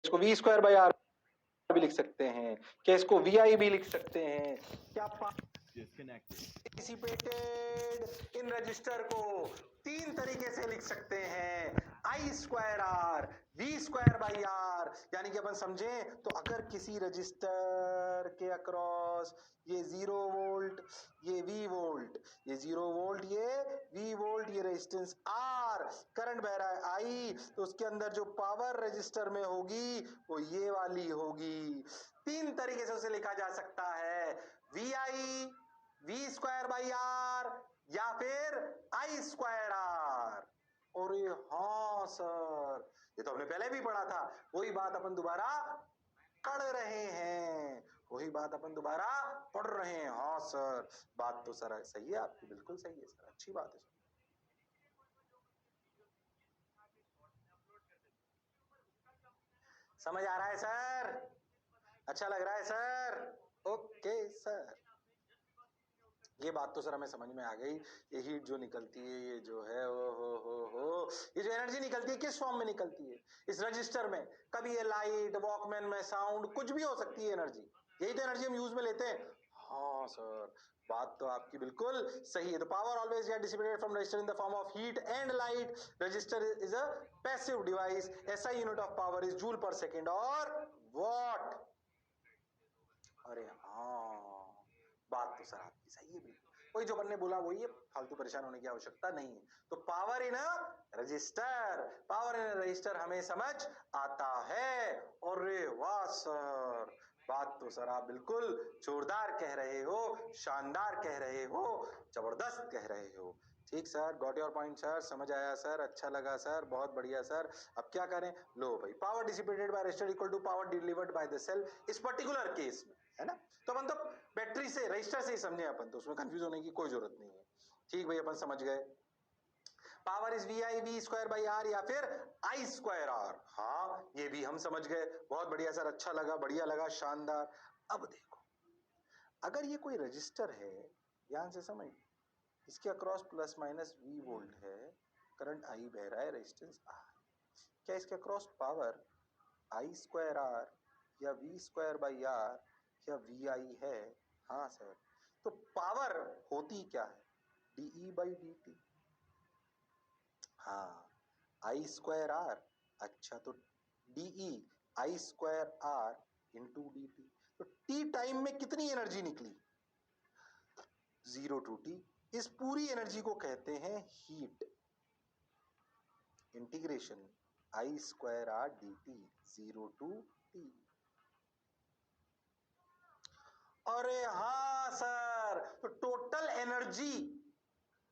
इसको we square by are भी लिख सकते हैं, क्या इसको वी आई भी लिख सकते हैं, क्या पार्टिसिपेटेड इन रजिस्टर को तीन तरीके से लिख सकते हैं, I square R V square by R. यानी कि अपन समझें तो अगर किसी रजिस्टर के अक्रॉस ये 0 वोल्ट, ये वी वोल्ट, ये 0 वोल्ट, ये वी वोल्ट, ये रेजिस्टेंस आर, करंट बह रहा है आई, तो उसके अंदर जो पावर रजिस्टर में होगी वो ये वाली होगी। तीन तरीके से उसे लिखा जा सकता है, V I V square by R या फिर आई स्क्वायर आर। और ये हाँ सर, ये तो हमने पहले भी पढ़ा था, वही बात अपन दोबारा पढ़ रहे हैं, वही बात अपन दोबारा पढ़ रहे हैं। हाँ सर, बात तो सर सही है आपकी, बिल्कुल सही है सर, अच्छी बात है सर। समझ आ रहा है सर? अच्छा लग रहा है सर? ओके सर, ये बात तो सर हमें समझ में आ गई। ये हीट जो निकलती है, ये जो है हो, ये जो एनर्जी निकलती है किस फॉर्म में निकलती है? इस रजिस्टर में। कभी ये लाइट, वॉकमैन में साउंड, कुछ भी हो सकती है एनर्जी, यही तो एनर्जी हम यूज में लेते हैं। हाँ सर, बात तो आपकी बिल्कुल सही है। तो power always get dissipated from register in the form of heat and light. Register is a passive device. SI unit of power is joule पर सेकेंड और वॉट। अरे हाँ, बात तो सर आपकी सही है बिल्कुल, वही जो बनने बोला वही है, फालतू परेशान होने की आवश्यकता नहीं है। तो power in register, power in register हमें समझ आता है। और रे वाह सर, बात तो सर आप बिल्कुल जोरदार कह रहे हो, शानदार कह रहे हो, जबरदस्त कह रहे हो। ठीक sir, got your point sir, समझ आया सर, अच्छा लगा सर, बहुत बढ़िया सर। अब क्या करें? लो भाई, power dissipated by resistor equal to power delivered by the cell. इस पर्टिकुलर केस में है ना, तो अपन तो बैटरी से, रजिस्टर से ही समझे अपन, तो उसमें कंफ्यूज होने की कोई जरूरत नहीं है। ठीक भाई, अपन समझ गए। Power is V I V square by R या फिर आई स्क्वायर आर। हाँ, ये भी हम समझ गए, बहुत बढ़िया सर, अच्छा लगा, बढ़िया लगा, शानदार। अब देखो, अगर ये कोई रजिस्टर है, ध्यान से समझ, इसके across plus minus V volt है, करंट आई बह रहा है, रेजिस्टेंस आर, क्या इसके across power I square R या वी स्क्वायर बाई आर या वी आई है? हाँ सर, तो पावर होती क्या है? DE by d t. हाँ, आई स्क्वायर आर, अच्छा तो dE I square R into D t. तो टी टाइम में कितनी एनर्जी निकली? 0 टू टी। इस पूरी एनर्जी को कहते हैं heat. Integration I square R D t 0 to t. अरे हाँ सर, तो टोटल एनर्जी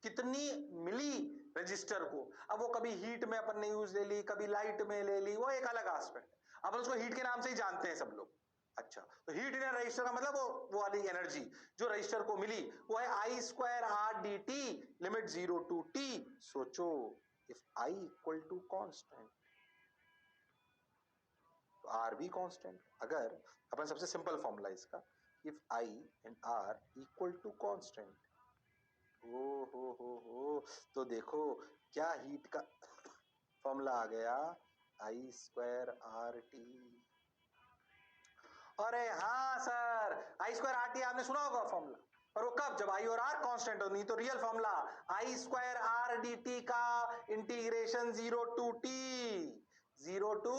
कितनी मिली रजिस्टर को? अब वो कभी हीट में अपन ने यूज ले ली, कभी लाइट में ले ली, वो एक अलग एस्पेक्ट है, अपन उसको हीट के नाम से ही जानते हैं सब लोग। अच्छा, तो हीट इन रजिस्टर का मतलब वो वाली एनर्जी जो रजिस्टर को मिली वो है I square R D T limit 0 to T. सोचो, if I equal to constant तो आर भी कॉन्स्टेंट। अगर अपन सबसे सिंपल फॉर्मूला इसका, if I and R equal to constant, ओ हो, तो देखो क्या हीट का फॉर्मूला आ गया, आई स्क्वायर आर टी। अरे हाँ सर, आई स्क्वायर आर टी आपने सुना होगा फॉर्मूला, और वो कब? जब आई और आर कांस्टेंट हो, नहीं तो real formula I square R D T का integration 0 to T, 0 to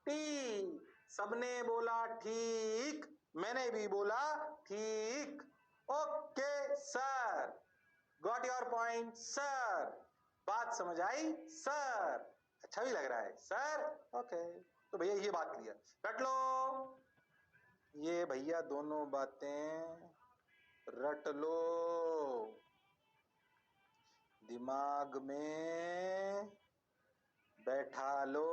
T. सबने बोला ठीक, मैंने भी बोला ठीक। Okay sir, got your point sir, बात समझ आई सर, अच्छा भी लग रहा है सर। ओके, तो भैया ये बात क्लियर, रट लो, ये भैया दोनों बातें रट लो दिमाग में बैठा लो।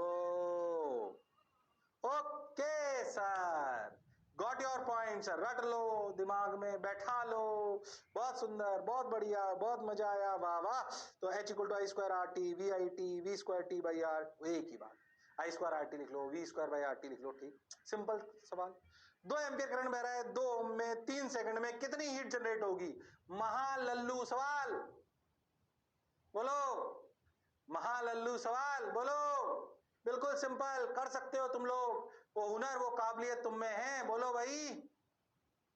Okay sir, got your point sir, रट लो, दिमाग में बैठा लो, बहुत सुंदर, बहुत बढ़िया, बहुत मजा आया, वाह वाह। तो H equal to I square R T V I T V square T by R, एक ही बात, आई स्क्वायर आर टी लिख लो, V square by R T लिख लो। ठीक, सिंपल सवाल। 2 एम्पियर करंट बह रहा है, 2 ओम में 3 सेकंड में कितनी हीट जनरेट होगी? महालल्लू सवाल बोलो, महालल्लू सवाल बोलो। बिल्कुल सिंपल, कर सकते हो तुम लोग। वो हुनर वो काबिलियत तुम में है, बोलो भाई।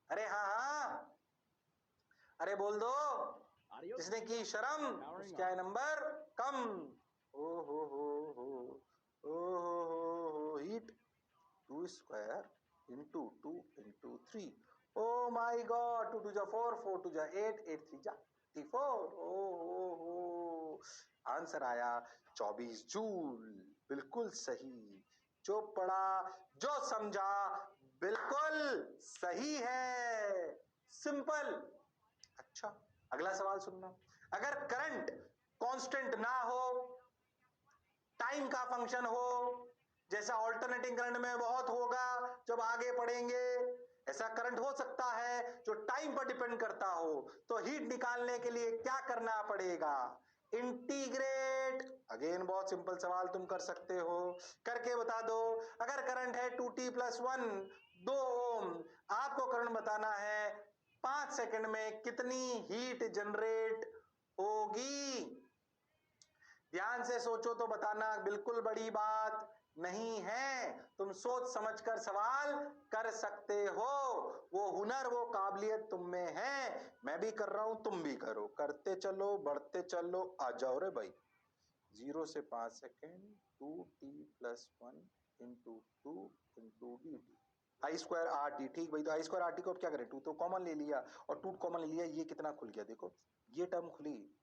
अरे हाँ हाँ, अरे बोल दो। जिसने की शर्म उसका है नंबर कम। ओ हो हो हीट 2 स्क्वायर इंटू 2 इंटू 3। ओ माई गॉड, 2 2 जा 4, 4 2 जा 8, 8 3 जा 24। ओ आंसर आया 24 जूल। बिल्कुल सही। जो पढ़ा, जो समझा, बिल्कुल सही है। सिंपल। अच्छा, अगला सवाल सुनना। अगर करंट कांस्टेंट ना हो, टाइम का फंक्शन हो, जैसा ऑल्टरनेटिंग करंट में बहुत होगा जब आगे पढ़ेंगे, ऐसा करंट हो सकता है जो टाइम पर डिपेंड करता हो, तो हीट निकालने के लिए क्या करना पड़ेगा? इंटीग्रेट। अगेन बहुत सिंपल सवाल तुम कर सकते हो, करके बता दो। अगर करंट है 2t प्लस 1, 2 ओम, आपको करंट बताना है 5 सेकंड में कितनी हीट जनरेट होगी। ध्यान से सोचो तो बताना, बिल्कुल बड़ी बात नहीं है। तुम सोच समझकर सवाल कर सकते हो। वो हुनर वो काबिलियत तुम में है। मैं भी कर रहा हूं, तुम भी करो, करते चलो, बढ़ते चलो। आ जाओ रे भाई। 0 से 5 second, 2t plus 1 into 2 into D T, I square R T. ठीक भाई, तो आई स्क्वायर आर टी को अब क्या करें? 2 तो कॉमन ले लिया और 2 कॉमन ले लिया। ये कितना खुल गया देखो, ये टर्म खुली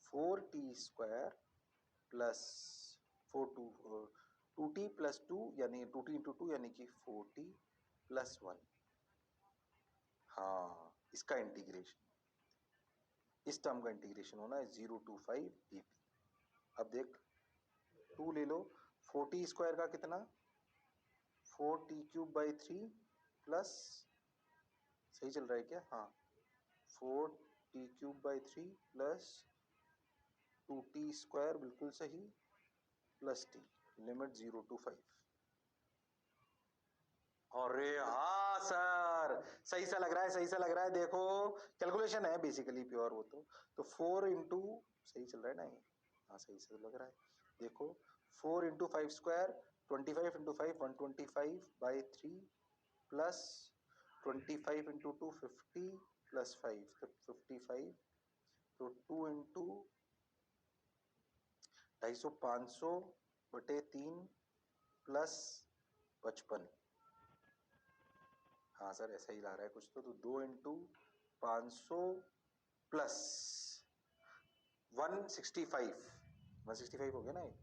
4t square plus 2t plus 2 यानी 2t इंटू 2 यानी कि 4t प्लस 1। हाँ, इसका इंटीग्रेशन, इस टर्म का इंटीग्रेशन होना है 0 to 5 dt। अब देख, 2 ले लो, 4t स्क्वायर का कितना, 4t क्यूब बाई 3 प्लस, सही चल रहा है क्या? हाँ, 4t cube by 3 plus 2t square, बिल्कुल सही, प्लस t, लिमिट 0 to 5। अरे हाँ सर, सही सा लग रहा है, सही सा लग रहा है। देखो कैलकुलेशन है बेसिकली प्योर वो तो 4 इंटू, सही चल रहा है ना ये? हाँ सही से लग रहा है। देखो 4 into 5 square, 25 into 5 125 by 3 plus 25 into 2 50 plus 5 तो 55। तो 2 इंटू 250 500 बटे 3 प्लस 55। हाँ सर ऐसा ही ला रहा है कुछ तो 2 इंटू 500 प्लस 165, 165 हो गया ना ये,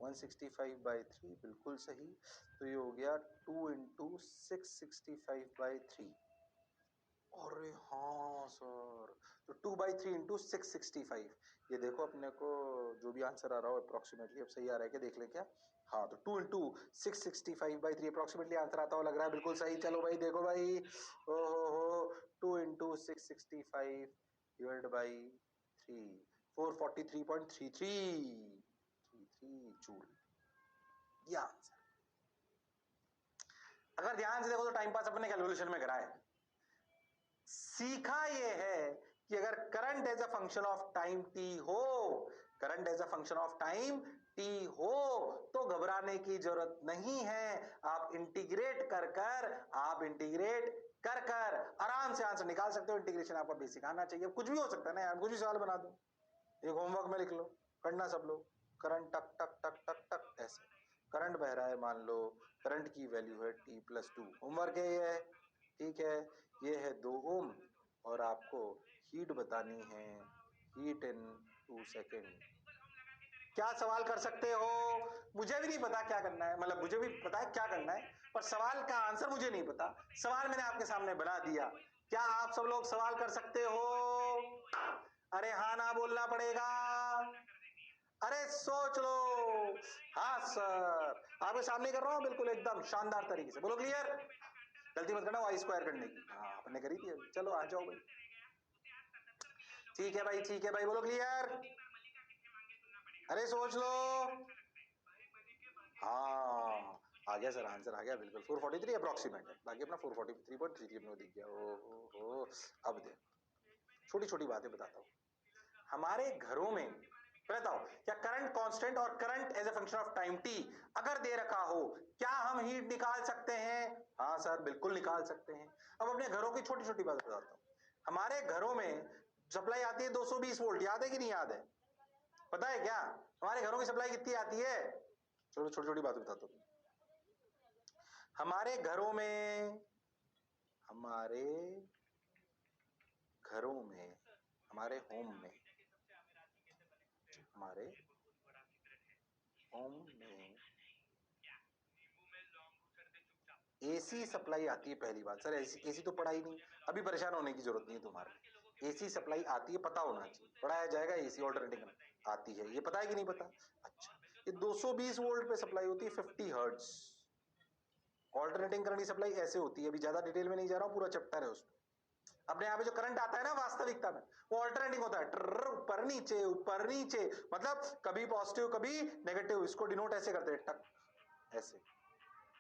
165 बाई 3, बिल्कुल सही। तो ये हो गया 2 इंटू 665 बाई 3। अरे हाँ सर, तो 2 बाई 3 इंटू 665। ये देखो अपने को जो भी आंसर आ रहा हो अप्रोक्सीमेटली अब सही आ रहा है क्या, देख ले क्या? हाँ, तो 2 इंटू 665 बाई 3 अप्रोक्सीमेटली आंसर आता हो लग रहा है, बिल्कुल सही। चलो भाई देखो भाई, ओ हो 2 इंटू 665 डिवाइड बाई 3, 443.33 जूल, ये आंसर। अगर ध्यान से देखो तो टाइम पास अपने कैलकुलेशन में करा है। सीखा ये है कि अगर current as a function of time T हो, current as a function of time T हो, तो घबराने की जरूरत नहीं है। आप इंटीग्रेट कर कर, आप इंटीग्रेट कर कर आराम से आंसर निकाल सकते हो। इंटीग्रेशन आपका बेसिक आना चाहिए। कुछ भी हो सकता है ना यार, कुछ भी सवाल बना दो, एक होमवर्क में लिख लो, करना सब लोग। करंट टक टक टक टक टक ऐसे करंट बह रहा है, मान लो करंट की वैल्यू है t प्लस 2, होमवर्क है ये, ठीक है। ये है 2 ओम और आपको हीट बतानी है, हीट इन 2 सेकेंड। क्या सवाल कर सकते हो? मुझे भी नहीं पता क्या करना है, मतलब मुझे भी पता है क्या करना है, पर सवाल का आंसर मुझे नहीं पता। सवाल मैंने आपके सामने बना दिया। क्या आप सब लोग सवाल कर सकते हो? अरे हाँ ना बोलना पड़ेगा। अरे सोच लो। हाँ सर, आपके सामने कर रहा हूं बिल्कुल एकदम शानदार तरीके से। बोलो क्लियर, गलती मत करना वाई स्क्वायर करने की। हाँ आपने करी थी अभी। चलो आ जाओ भाई। ठीक है भाई, ठीक है भाई, बोलो क्लियर। अरे सोच लो। हाँ आ गया सर, आंसर आ गया बिल्कुल 443 अप्रोक्सीमेट है, बाकी अपना 443.33 अपने को दिख गया। ओ अब देख, छोटी छोटी बातें बताता हूँ। हमारे घरों में बताओ, क्या करंट कांस्टेंट और current as a function of time t अगर दे रखा हो, क्या हम हीट निकाल सकते हैं? हाँ सर, बिल्कुल निकाल सकते हैं। अब अपने घरों की छोटी छोटी बात बताता हूं। हमारे घरों में सप्लाई आती है 220 वोल्ट, याद है कि नहीं याद है? पता है क्या हमारे घरों की सप्लाई कितनी आती है? चलो छोटी छोटी बात बताता हूं। हमारे घरों में हमारे होम में हमारे होम में एसी सप्लाई आती है। पहली बात सर, एसी तो पढ़ा ही नहीं, अभी परेशान होने की जरूरत नहीं है तुम्हारे। एसी सप्लाई आती है, पता होना चाहिए, पढ़ाया जाएगा। एसी ऑल्टरनेटिंग आती है, ये पता है कि नहीं पता? अच्छा, ये 220 वोल्ट पे सप्लाई होती है, 50 हर्ट्ज। ऑल्टरनेटिंग करंट की सप्लाई ऐसे होती है, अभी ज्यादा डिटेल में नहीं जा रहा हूं, पूरा चैप्टर है उसमें। अपने यहाँ पे जो करंट आता है ना वास्तविकता में, वो ऑल्टरनेटिंग होता है, ऊपर नीचे ऊपर नीचे, मतलब कभी पॉजिटिव कभी नेगेटिव। इसको डिनोट ऐसे करते हैं, टक ऐसे।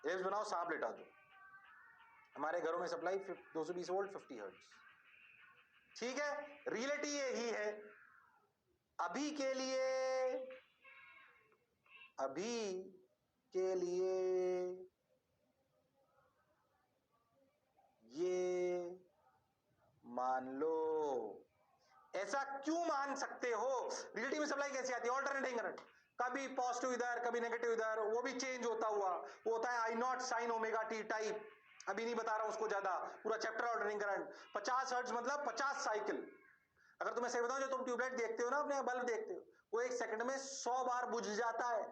वेव्स बनाओ, सांप लेटा दो। हमारे घरों में सप्लाई 220 वोल्ट 50 हर्ट्ज। ठीक है, रियलिटी यही है। अभी के लिए ये मान लो। ऐसा क्यों मान सकते हो? रियलिटी में सप्लाई कैसे आती है? ऑल्टरनेटिंग करंट, कभी पॉजिटिव इधर कभी नेगेटिव इधर, वो भी चेंज होता हुआ, वो होता है I naught sine omega T type. अभी नहीं बता रहा हूं उसको ज्यादा, पूरा चैप्टर ऑल्टरनेटिंग करंट। 50 हर्ट्ज मतलब 50 साइकिल। अगर तुम्हें सही बताऊं, जो तुम ट्यूबलाइट देखते हो ना, अपने बल्ब देखते हो, वो एक सेकंड में 100 बार बुझ जाता है।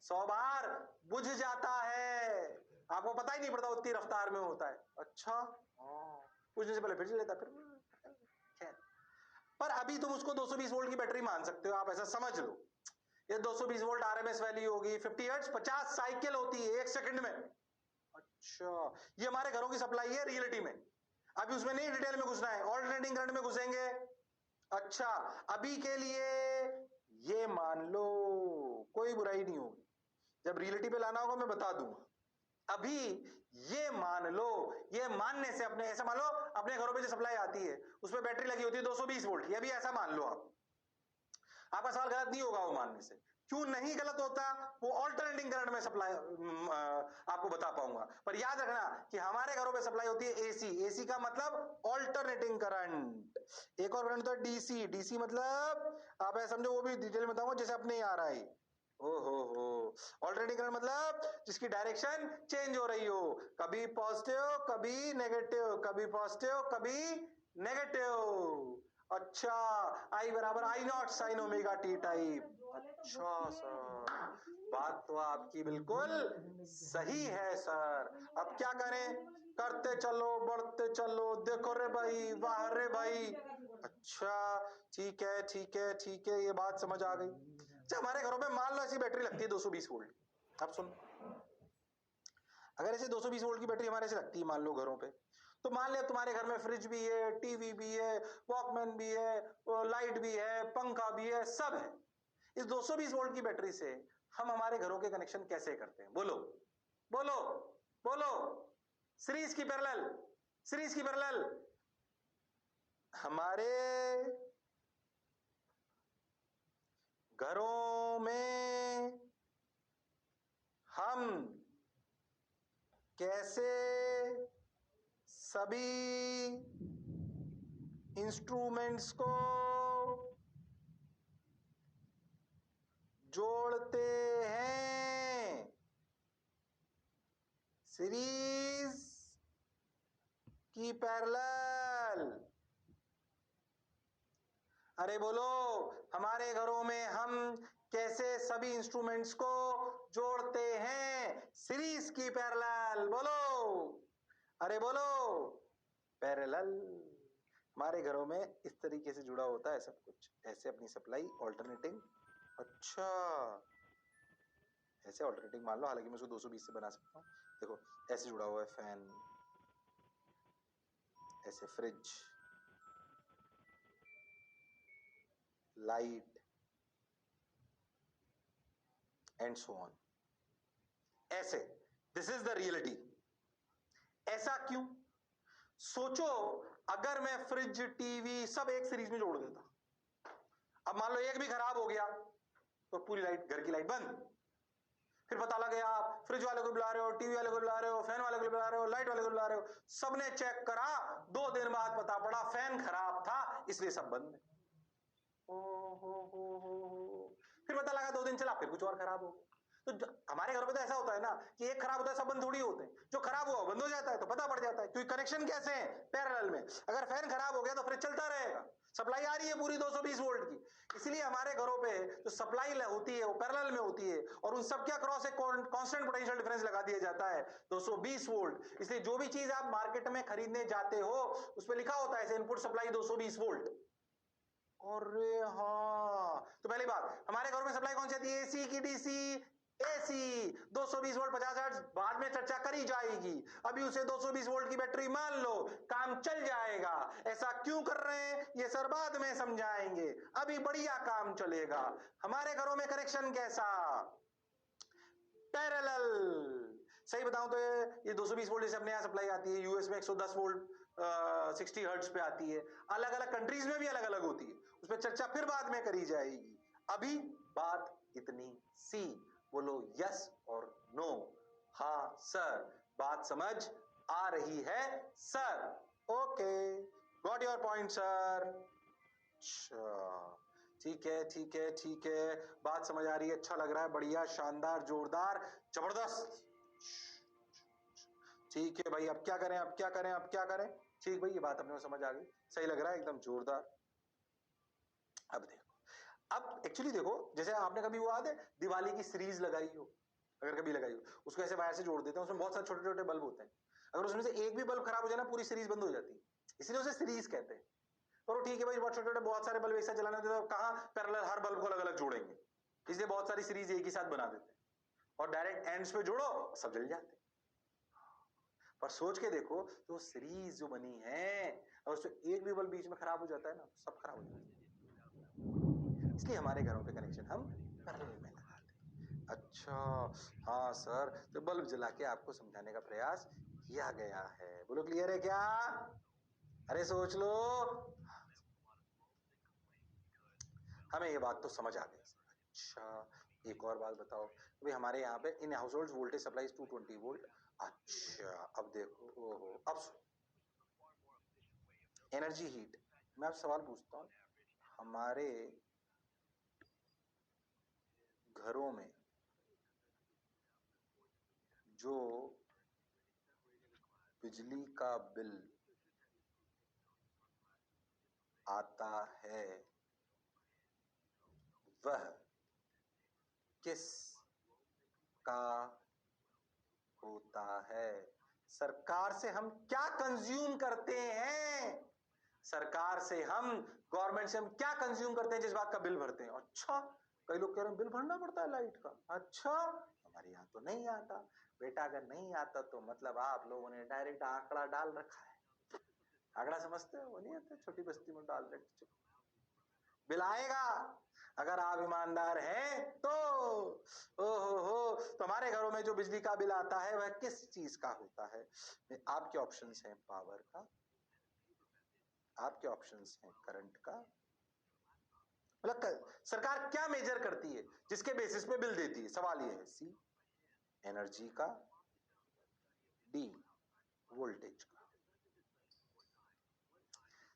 100 बार बुझ जाता है, आपको पता ही नहीं पड़ता, उतनी रफ्तार में होता है। अच्छा, बुझने से पहले फिर लेता, फिर खैर। पर अभी तुम उसको 220 वोल्ट की बैटरी मान सकते हो, आप ऐसा समझ लो। ये 220 वोल्ट आरएमएस वैल्यू होगी, 50 हर्ट्ज 50 साइकिल होती है एक सेकंड में। अच्छा, ये हमारे घरों की सप्लाई है रियलिटी में। अभी उसमें नहीं डिटेल में घुसना है, ऑल्टरनेटिंग करंट में घुसेंगे। अच्छा, अभी के लिए ये मान लो, कोई बुराई नहीं होगी। जब रियलिटी पे लाना होगा मैं बता दूंगा। अभी ये मान लो, ये मानने से, अपने ऐसा मान लो अपने घरों पे जो सप्लाई आती है उसमें बैटरी लगी होती है 220 वोल्ट की, अभी ऐसा मान लो आप। आपका सवाल गलत नहीं होगा वो मानने से। क्यों नहीं गलत होता? वो ऑल्टरनेटिंग करंट में सप्लाई आपको बता पाऊंगा। पर याद रखना कि हमारे घरों में सप्लाई होती है एसी। एसी का मतलब ऑल्टरनेटिंग करंट। एक और करंट होता है डीसी। डीसी मतलब आप ऐसा समझो, वो भी डिटेल में बताऊंगा जैसे अपने आ रहा है। हो ऑल्टरनेटिंग करंट मतलब जिसकी डायरेक्शन चेंज हो रही हो, कभी पॉजिटिव कभी नेगेटिव, कभी पॉजिटिव कभी नेगेटिव। अच्छा, आई बराबर I naught sine omega T type. अच्छा सर, बात तो आपकी बिल्कुल सही है सर। अब क्या करें? करते चलो बढ़ते चलो, देखो रे भाई, वाह रे भाई। अच्छा, ठीक है ठीक है ठीक है, ये बात समझ आ गई। अच्छा, हमारे घरों में मान लो ऐसी बैटरी लगती है 220 वोल्ट। अब सुन, अगर ऐसे 220 वोल्ट की बैटरी हमारे से लगती है मान लो घरों पे, तो मान लिया तुम्हारे घर में फ्रिज भी है, टीवी भी है, वॉकमैन भी है, लाइट भी है, पंखा भी है, सब है। इस 220 वोल्ट की बैटरी से हम हमारे घरों के कनेक्शन कैसे करते हैं? बोलो बोलो बोलो। सीरीज की पैरेलल, सीरीज की पैरेलल। हमारे घरों में हम कैसे सभी इंस्ट्रूमेंट्स को जोड़ते हैं? सीरीज की पैरेलल। अरे बोलो, हमारे घरों में हम कैसे सभी इंस्ट्रूमेंट्स को जोड़ते हैं? सीरीज की पैरेलल। बोलो, अरे बोलो, पैरेलल। हमारे घरों में इस तरीके से जुड़ा होता है सब कुछ, ऐसे अपनी सप्लाई ऑल्टरनेटिंग। अच्छा, ऐसे ऑल्टरनेटिंग मान लो, हालांकि मैं उसको 220 से बना सकता हूँ। देखो, ऐसे जुड़ा हुआ है फैन, ऐसे fridge, light and so on, ऐसे। This is the reality. ऐसा क्यों? सोचो, अगर मैं फ्रिज टीवी सब एक सीरीज में जोड़ देता, अब मान लो एक भी खराब हो गया तो पूरी लाइट, घर की लाइट बंद। फिर पता लगे आप फ्रिज वाले को बुला रहे हो, टीवी वाले को बुला रहे हो, फैन वाले को बुला रहे हो, लाइट वाले को बुला रहे हो, सबने चेक करा, 2 दिन बाद पता पड़ा फैन खराब था इसलिए सब बंद है। हो। फिर पता लगा 2 दिन चला फिर कुछ और खराब हो गया। तो हमारे घर में तो ऐसा होता है ना कि एक खराब होता है सब बंद थोड़ी होते हैं, जो खराब हुआ बंद हो जाता है तो पता पड़ जाता है, क्योंकि कनेक्शन कैसे है पैरेलल में। अगर फैन खराब हो गया तो फ्रिज चलता रहेगा, सप्लाई आ रही है पूरी 220 वोल्ट की। इसलिए हमारे घरों पे जो सप्लाई होती है वो पैरेलल में होती है और उन सब के अक्रॉस एक कांस्टेंट पोटेंशियल डिफरेंस लगा दिया जाता है 220 वोल्ट। इसलिए जो भी चीज आप मार्केट में खरीदने जाते हो उस पर लिखा होता है इनपुट सप्लाई 220 वोल्ट। अरे हाँ, तो पहली बात हमारे घर में सप्लाई कौन सी आती है, एसी की डीसी? एसी 220 वोल्ट 50 हर्ट्ज, बाद में चर्चा करी जाएगी। अभी उसे 220 वोल्ट की बैटरी मान लो, काम चल जाएगा। ऐसा क्यों कर रहे हैं ये सर बाद में समझाएंगे, अभी बढ़िया काम चलेगा। हमारे घरों में कनेक्शन कैसा, पैरेलल। सही बताऊं तो ये 220 वोल्ट जैसे अपने यहां सप्लाई आती है, यूएस में 110 वोल्ट 60 हर्ट्ज पे आती है, अलग अलग कंट्रीज में भी अलग अलग होती है, उस पर चर्चा फिर बाद में करी जाएगी। अभी बात इतनी सी, बोलो यस और नो। हाँ सर, बात समझ आ रही है sir? Okay, got your point sir. अच्छा, ठीक है ठीक है ठीक है, बात समझ आ रही है, अच्छा लग रहा है, बढ़िया, शानदार, जोरदार, जबरदस्त। ठीक है भाई, अब क्या करें अब क्या करें अब क्या करें? ठीक भाई, ये बात अपने को समझ आ गई, सही लग रहा है, एकदम जोरदार। अब देखो, अब एक्चुअली देखो, जैसे आपने कभी वो याद है दिवाली की सीरीज लगाई हो, अगर कभी लगाई हो, उसको ऐसे वायर से जोड़ देते हैं, उसमें बहुत सारे छोटे छोटे बल्ब होते हैं, अगर उसमें से एक भी बल्ब खराब हो जाए ना पूरी सीरीज बंद हो जाती है, इसलिए उसे सीरीज कहते हैं। और ठीक है भाई, बहुत छोटे छोटे बहुत सारे बल्ब एक साथ चलाने होते हैं, तो कहां पैरेलल हर बल्ब को अलग अलग जोड़ेंगे, इसलिए बहुत सारी सीरीज एक ही साथ बना देते हैं और डायरेक्ट एंड्स पे जोड़ो सब जल जाते हैं। पर सोच के देखो, तो सीरीज जो बनी है और उसमें एक भी बल्ब बीच में खराब हो जाता है ना, सब खराब हो जाता है। इसलिए हमारे घरों पे कनेक्शन हम पैरेलल में लगाते हैं। अच्छा, हाँ सर, तो बल्ब जला के आपको समझाने का प्रयास किया गया है, बोलो क्लियर है क्या? अरे सोच लो, हमें ये बात तो समझ आ गई। अच्छा, एक और बात बताओ, अभी हमारे यहाँ पे in house hold voltage supply 220 volt. अच्छा, अब देखो, ओहो, अब एनर्जी हीट, मैं अब सवाल पूछता हूँ, हमारे घरों में जो बिजली का बिल आता है वह किस का होता है? सरकार से हम क्या कंज्यूम करते हैं, सरकार से हम, गवर्नमेंट से हम क्या कंज्यूम करते हैं जिस बात का बिल भरते हैं? अच्छा, कई लोग कह रहे हैं बिल भरना पड़ता है लाइट का। अच्छा, हमारे यहाँ तो नहीं आता बेटा, अगर नहीं आता तो मतलब आप लोगों ने डायरेक्ट आंकड़ा डाल रखा है। आंकड़ा समझते हो, वो नहीं आता, छोटी बस्ती में डाल रखे, बिल आएगा अगर आप ईमानदार हैं तो। ओहो हो, तो हमारे घरों में जो बिजली का बिल आता है वह किस चीज का होता है? आपके ऑप्शंस हैं पावर का, आपके ऑप्शंस हैं करंट का, मतलब सरकार क्या मेजर करती है जिसके बेसिस पे बिल देती है, सवाल ये है। सी एनर्जी का, डी वोल्टेज का।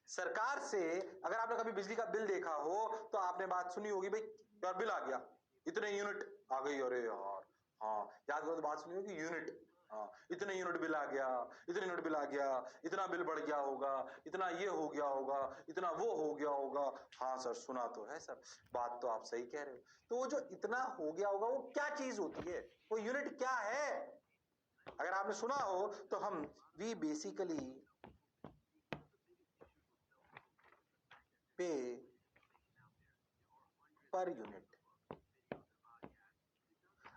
सरकार से अगर आपने कभी बिजली का बिल देखा हो तो आपने बात सुनी होगी, भाई यार बिल आ गया, इतने यूनिट आ गई, अरे यार, हाँ याद करो तो बात सुनी होगी यूनिट, हाँ इतने यूनिट बिल आ गया, इतने यूनिट बिल आ गया, इतना बिल बढ़ गया होगा, इतना ये हो गया होगा, इतना वो हो गया होगा। हाँ सर सुना तो है सर, बात तो आप सही कह रहे हो। तो वो जो इतना हो गया होगा वो क्या चीज होती है, वो यूनिट क्या है? अगर आपने सुना हो तो हम वी बेसिकली पे पर यूनिट।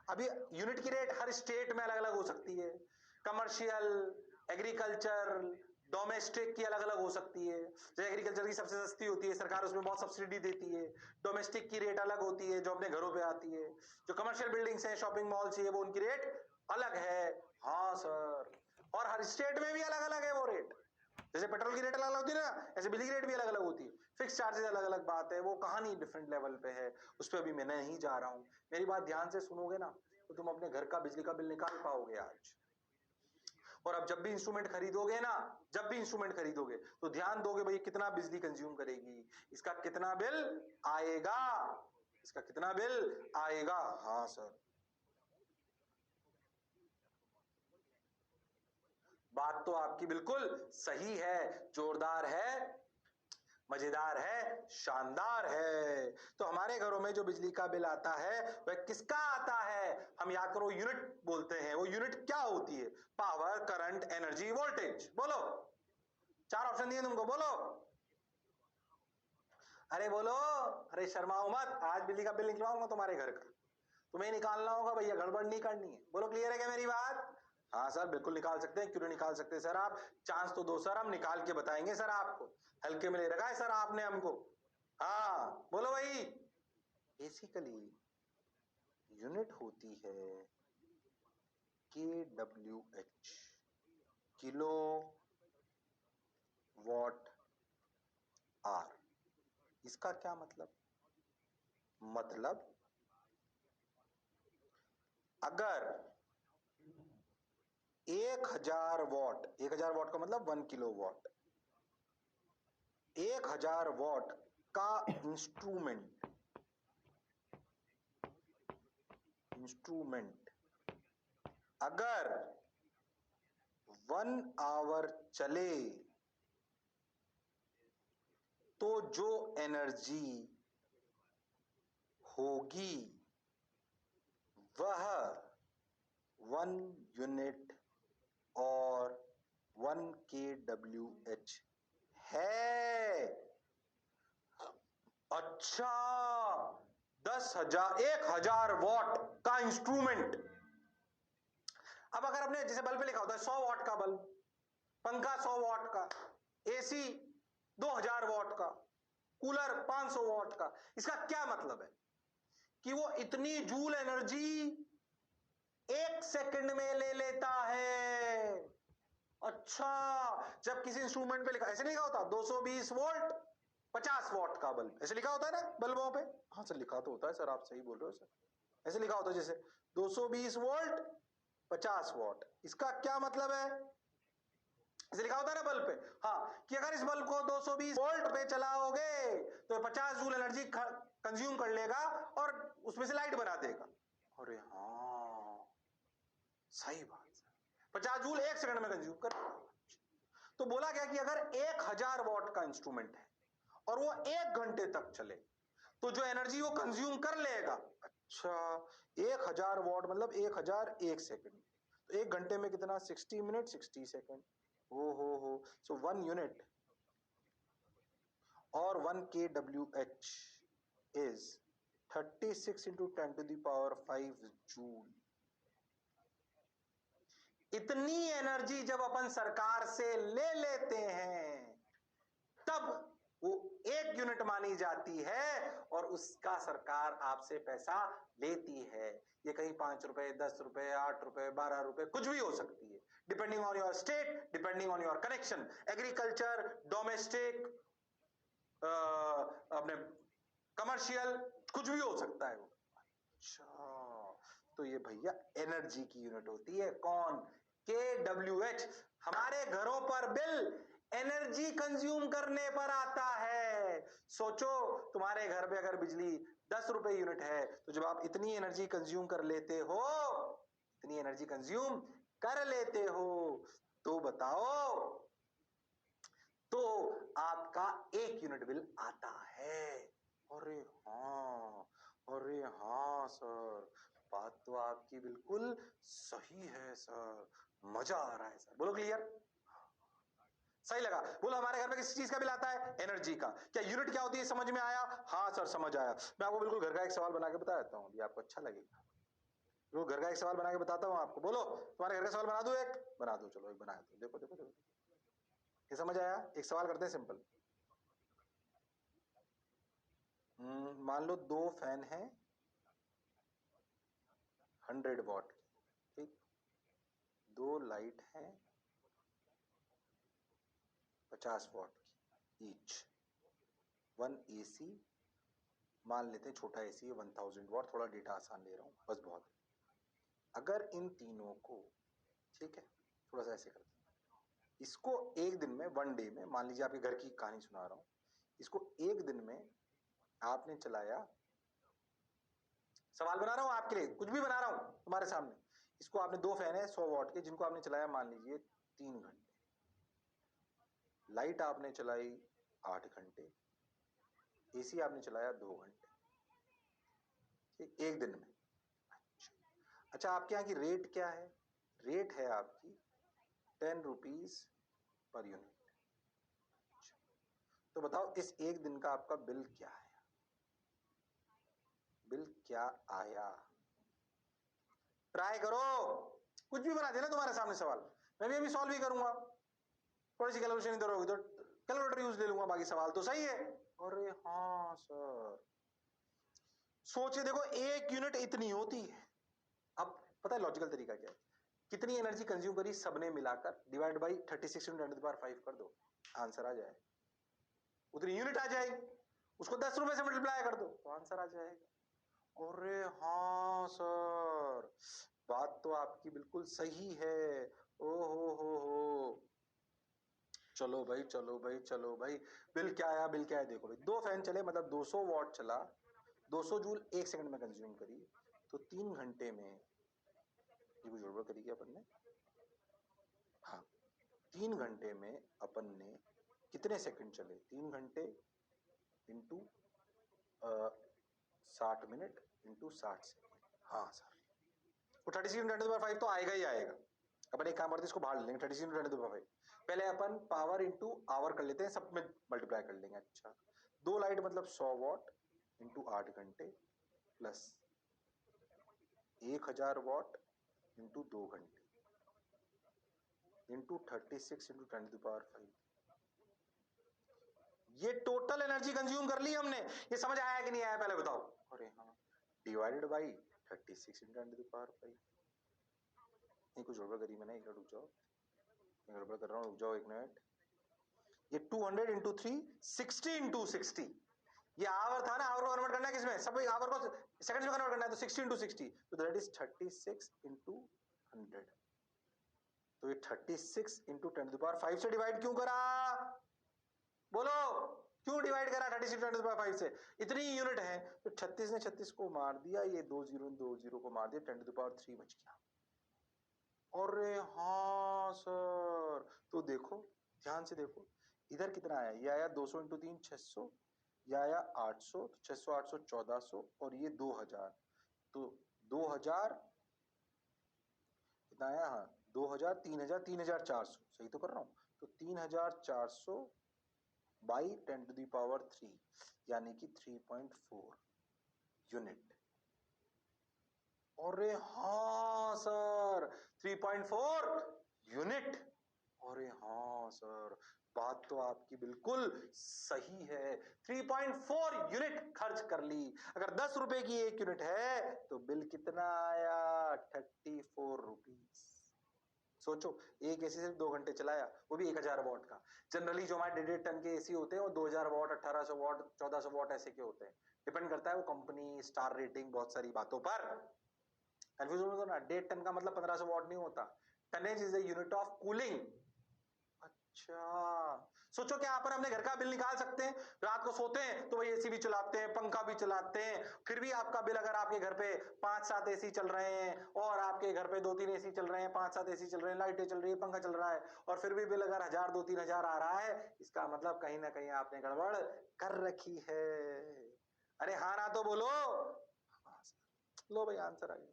अभी यूनिट की रेट हर स्टेट में अलग अलग हो सकती है, कमर्शियल, एग्रीकल्चर, डोमेस्टिक की अलग अलग हो सकती है। जो एग्रीकल्चर की सबसे सस्ती होती है, सरकार उसमें बहुत सब्सिडी देती है। डोमेस्टिक की रेट अलग होती है जो अपने घरों पे आती है। जो कमर्शियल बिल्डिंग्स हैं, शॉपिंग मॉल्स है, वो उनकी रेट अलग है। हाँ सर, और हर स्टेट में भी अलग अलग है वो रेट। जैसे पेट्रोल की रेट अलग अलग होती है ना, ऐसे बिजली की रेट भी अलग अलग होती है। फिक्स चार्जेस अलग अलग बात है, वो कहानी डिफरेंट लेवल पे है, उस पर अभी मैं नहीं जा रहा हूं। मेरी बात ध्यान से सुनोगे ना तो तुम अपने घर का बिजली का बिल निकाल पाओगे आज। और अब जब भी इंस्ट्रूमेंट खरीदोगे ना, जब भी इंस्ट्रूमेंट खरीदोगे तो ध्यान दोगे भाई कितना बिजली कंज्यूम करेगी, इसका कितना बिल आएगा, इसका कितना बिल आएगा। हाँ सर, बात तो आपकी बिल्कुल सही है, जोरदार है, मजेदार है, शानदार है। तो हमारे घरों में जो बिजली का बिल आता है वह किसका आता है? हम याद करो यूनिट बोलते हैं। वो यूनिट क्या होती है? Power, current, energy, voltage. बोलो, 4 ऑप्शन दिए तुमको, बोलो। अरे बोलो, अरे शर्माओ मत, आज बिजली का बिल निकलवाऊंगा तुम्हारे घर का, तुम्हें निकालना होगा भैया, गड़बड़ नहीं करनी है। बोलो क्लियर है क्या मेरी बात? हाँ सर, बिल्कुल निकाल सकते हैं, क्यों नहीं निकाल सकते सर? आप चांस तो दो सर, हम निकाल के बताएंगे सर आपको। हल्के में ले रखा है सर आपने हमको। हाँ बोलो भाई। बेसिकली यूनिट होती है KWH, किलो वॉट आर। इसका क्या मतलब? मतलब अगर 1000 वॉट, 1000 वॉट का मतलब 1 किलो वॉट, 1000 वॉट का इंस्ट्रूमेंट अगर 1 आवर चले तो जो एनर्जी होगी वह 1 यूनिट और 1 KWH है। अच्छा, 1000 का इंस्ट्रूमेंट। अब अगर आपने जैसे बल्ब पे लिखा होता है 100 वॉट का बल्ब, पंखा 100 वॉट का, एसी 2000 वॉट का, कूलर 500 वॉट का, इसका क्या मतलब है? कि वो इतनी जूल एनर्जी 1 सेकंड में ले लेता है। अच्छा, जब किसी इंस्ट्रूमेंट पे लिखा, ऐसे लिखा होता 220 वोल्ट 50 वॉट का बल्ब, ऐसे लिखा होता है ना बल्बों पे। हाँ सर, लिखा तो होता है सर, आप सही बोल रहे हो सर। ऐसे लिखा होता है जैसे 220 वोल्ट 50 वॉट। इसका क्या मतलब है? ऐसे लिखा होता है ना बल्ब पे, हाँ, कि अगर इस बल्ब को 220 वोल्ट पे चलाओगे तो 50 जूल एनर्जी कंज्यूम कर लेगा और उसमें से लाइट बना देगा। अरे हाँ, सही बात सर, 50 जूल 1 सेकंड में कंज्यूम कर। तो बोला गया कि अगर 1000 वॉट का इंस्ट्रूमेंट है और वो 1 घंटे तक चले तो जो एनर्जी वो कंज्यूम कर लेगा। अच्छा, 1000 वॉट मतलब 1000 1 सेकंड, तो 1 घंटे में कितना? 60 मिनट 60 सेकंड। हो सो 1 यूनिट और 1 KWH is 36 into 10⁵ जूल। इतनी एनर्जी जब अपन सरकार से ले लेते हैं तब वो 1 यूनिट मानी जाती है और उसका सरकार आपसे पैसा लेती है। ये कहीं 5 रुपए, 10 रुपए, 8 रुपए, 12 रुपए, कुछ भी हो सकती है, depending on your state, depending on your connection, agriculture, domestic, अपने कमर्शियल, कुछ भी हो सकता है वो। अच्छा, तो ये भैया एनर्जी की यूनिट होती है। कौन? KWH। हमारे घरों पर बिल एनर्जी कंज्यूम करने पर आता है। सोचो, तुम्हारे घर पे अगर बिजली 10 रुपए यूनिट है तो जब आप इतनी एनर्जी कंज्यूम कर लेते हो, इतनी एनर्जी कंज्यूम कर लेते हो, तो बताओ, तो आपका 1 यूनिट बिल आता है। अरे हाँ, अरे हाँ सर, बात तो आपकी बिल्कुल सही है सर, मजा आ रहा है सर। बोलो क्लियर? सही लगा? बोलो, हमारे घर में किस चीज का बिल आता है? एनर्जी का। क्या यूनिट क्या होती है समझ में आया? हाँ सर समझ आया। मैं आपको बिल्कुल घर का एक सवाल बना के बता देता हूँ, आपको अच्छा लगेगा। बिल्कुल घर का एक सवाल बना के बताता हूँ आपको। बोलो, तुम्हारे घर का सवाल बना दो, एक बना दो, चलो एक बना दो। देखो देखो देखो, ये समझ आया? एक सवाल करते हैं सिंपल। मान लो 2 फैन है 100 वॉट की, ठीक, 2 लाइट है 50 वॉट की ईच। 1 AC, मान लेते हैं छोटा AC है 1000 वॉट, थोड़ा डेटा आसान ले रहा हूँ बस, बहुत है। अगर इन तीनों को, ठीक है, थोड़ा सा ऐसे करते हैं, इसको एक दिन में, 1 डे में, मान लीजिए आपके घर की कहानी सुना रहा हूँ, इसको एक दिन में आपने चलाया, सवाल बना रहा हूं आपके लिए, कुछ भी बना रहा हूं तुम्हारे सामने, इसको आपने 2 फैन है 100 वॉट के, जिनको आपने चलाया मान लीजिए 3 घंटे, लाइट आपने चलाई 8 घंटे, AC आपने चलाया 2 घंटे, एक दिन में। अच्छा, आपके यहाँ की रेट क्या है? रेट है आपकी 10 रुपीज पर यूनिट। तो बताओ इस एक दिन का आपका बिल क्या आया? बिल क्या आया? ट्राई करो, कुछ भी बना देना तुम्हारे सामने सवाल, मैं भी अभी सॉल्व ही करूंगा, थोड़ी सी कैलकुलेशन इधर होगी तो कैलकुलेटर यूज ले लूंगा, बाकी सवाल तो सही है। अरे हाँ सर, सोचे देखो, 1 यूनिट इतनी होती है। अब पता है लॉजिकल तरीका क्या है? कितनी एनर्जी कंज्यूम करी सबने मिलाकर, डिवाइड बाई 36 × 10⁵ कर दो, आंसर आ जाए, उतनी यूनिट आ जाएगी, उसको 10 रुपए से मल्टीप्लाई कर दो तो आंसर आ जाएगा। अरे हाँ सर, बात तो आपकी बिल्कुल सही है। ओ हो, चलो भाई चलो भाई चलो भाई, बिल क्या आया? बिल क्या है देखो भाई, 2 फैन चले, मतलब 200 वॉट चला, 200 जूल 1 सेकंड में कंज्यूम करी, तो 3 घंटे में, ये कुछ गड़बड़ करी क्या अपन ने? हाँ, 3 घंटे में अपन ने कितने सेकंड चले? 3 घंटे इंटू 60 मिनट इंटू 60 सेकंड। हाँ सर, वो 36 × 10⁵ तो आएगा ही आएगा। अपन एक काम करते हैं, इसको बाहर ले लेंगे, 36 × 10⁵। पहले अपन पावर इंटू आवर कर लेते हैं, सब में मल्टीप्लाई कर लेंगे। अच्छा, 2 लाइट मतलब 100 वॉट इंटू 8 घंटे प्लस 1000 वॉट इंटू 2 घंटे इंटू 36 × 10⁵। ये टोटल एनर्जी कंज्यूम कर ली हमने। ये समझ आया कि नहीं आया पहले बताओ? अरे हाँ, डिवाइडेड बाई 36 × 10⁵। ये कुछ गड़बड़ करी मैंने, एक मिनट रुक जाओ, गड़बड़ कर रहा हूँ, रुक जाओ एक मिनट। ये 200 × 3 60 × 60, ये आवर था ना, आवर को कन्वर्ट करना है किसमें? सब आवर को सेकंड्स में कन्वर्ट करना है, तो 60 × 60, तो दैट इज 36 × 100। तो ये 36 × 10⁵ से डिवाइड क्यों करा? बोलो, क्यों डिवाइड करा 36 × 10⁵ से? इतनी यूनिट है, तो 36 ने 36 को मार दिया, ये 20 ने 20 को मार दिया, 10⁵ बच गया। अरे हाँ सर, तो देखो, ध्यान से देखो, इधर कितना आया? ये आया 200 × 3 600, ये आया 800, तो 600 800 1400, और ये 2000, तो 2000 कितना आया? हाँ 2000 3000 3400, सही तो कर रहा हूं? तो 3400 बाई 10⁻³ यानी कि 3.4 यूनिट। अरे हाँ सर, 3.4 यूनिट। अरे हाँ सर, बात तो आपकी बिल्कुल सही है, 3.4 यूनिट खर्च कर ली। अगर 10 रुपए की 1 यूनिट है तो बिल कितना आया? 34 रुपीज। सोचो, एक एसी सिर्फ 2 घंटे चलाया, वो भी 1000 वॉट का। जनरली जो हमारे 1.5 टन के एसी होते हैं वो 2000 वॉट 1800 वॉट 1400 वॉट ऐसे के होते हैं, डिपेंड करता है वो कंपनी, स्टार रेटिंग, बहुत सारी बातों पर। कंफ्यूज मत होना, 1.5 टन का मतलब 1500 वॉट नहीं होता, tonnage is the unit of cooling. अच्छा, सोचो क्या अपन अपने घर का बिल निकाल सकते हैं? रात को सोते हैं तो भाई एसी भी चलाते हैं, पंखा भी चलाते हैं, फिर भी आपका बिल, अगर आपके घर पे 5-7 एसी चल रहे हैं, और आपके घर पे 2-3 एसी चल रहे हैं, 5-7 एसी चल रहे हैं, लाइटें चल रही है, पंखा चल रहा है, और फिर भी बिल अगर 1000 2-3 हजार आ रहा है, इसका मतलब कहीं ना कहीं आपने गड़बड़ कर रखी है। अरे हाँ ना तो बोलो। लो भाई, आंसर आ गया।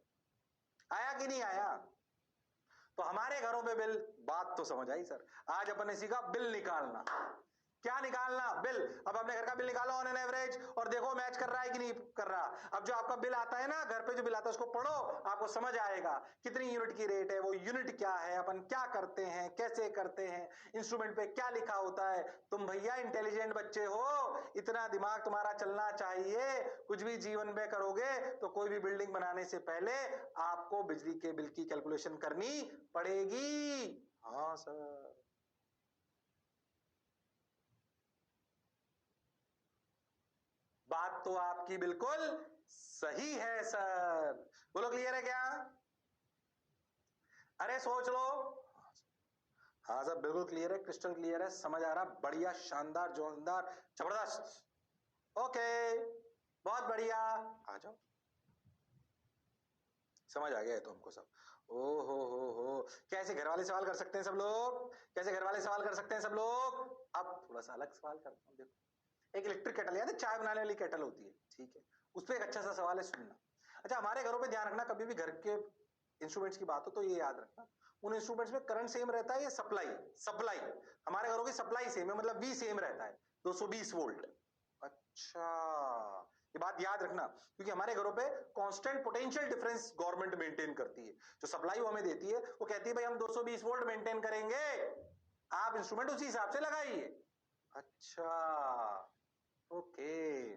आया कि नहीं आया? तो हमारे घरों पे बिल, बात तो समझ आई सर। आज अपन ने सीखा बिल निकालना। क्या निकालना? बिल। अब अपने घर का बिल निकालो ऑन एन एवरेज, और देखो मैच कर रहा है कि नहीं कर रहा। अब जो आपका बिल आता है ना, घर पे जो बिल आता है, उसको पढ़ो, आपको समझ आएगा कितनी यूनिट की रेट है, वो यूनिट क्या है, अपन क्या करते हैं, कैसे करते हैं, इंस्ट्रूमेंट पे क्या लिखा होता है। तुम भैया इंटेलिजेंट बच्चे हो, इतना दिमाग तुम्हारा चलना चाहिए। कुछ भी जीवन में करोगे तो कोई भी बिल्डिंग बनाने से पहले आपको बिजली के बिल की कैलकुलेशन करनी पड़ेगी। हाँ सर, बात तो आपकी बिल्कुल सही है सर। बोलो क्लियर है क्या? अरे सोच लो। हाँ सर बिल्कुल क्लियर है, क्रिस्टल क्लियर है, समझ आ रहा, बढ़िया, शानदार, जोरदार, जबरदस्त। ओके, बहुत बढ़िया, आ जाओ। समझ आ गया है तो हमको सब। ओ हो, कैसे घर वाले सवाल कर सकते हैं सब लोग? कैसे घर वाले सवाल कर सकते हैं सब लोग? अब थोड़ा सा अलग सवाल करता हूँ। देखो, एक इलेक्ट्रिक केटल, याद है चाय बनाने वाली केटल होती है, ठीक है, उस पर एक अच्छा सा सवाल है, सुनना। अच्छा, हमारे घरों पे ध्यान रखना, कभी भी घर के इंस्ट्रूमेंट्स की बात हो तो ये याद रखना, उन इंस्ट्रूमेंट्स में करंट सेम रहता है या सप्लाई? सप्लाई। हमारे घरों की सप्लाई सेम है, मतलब वी सेम रहता है, 220 वोल्ट। अच्छा, ये बात याद रखना, क्योंकि हमारे घरों पे constant potential difference government maintain करती है। जो सप्लाई वो हमें देती है, वो कहती है भाई हम 220 वोल्ट मेंटेन करेंगे, आप इंस्ट्रूमेंट उसी हिसाब से लगाइए। अच्छा, ओके,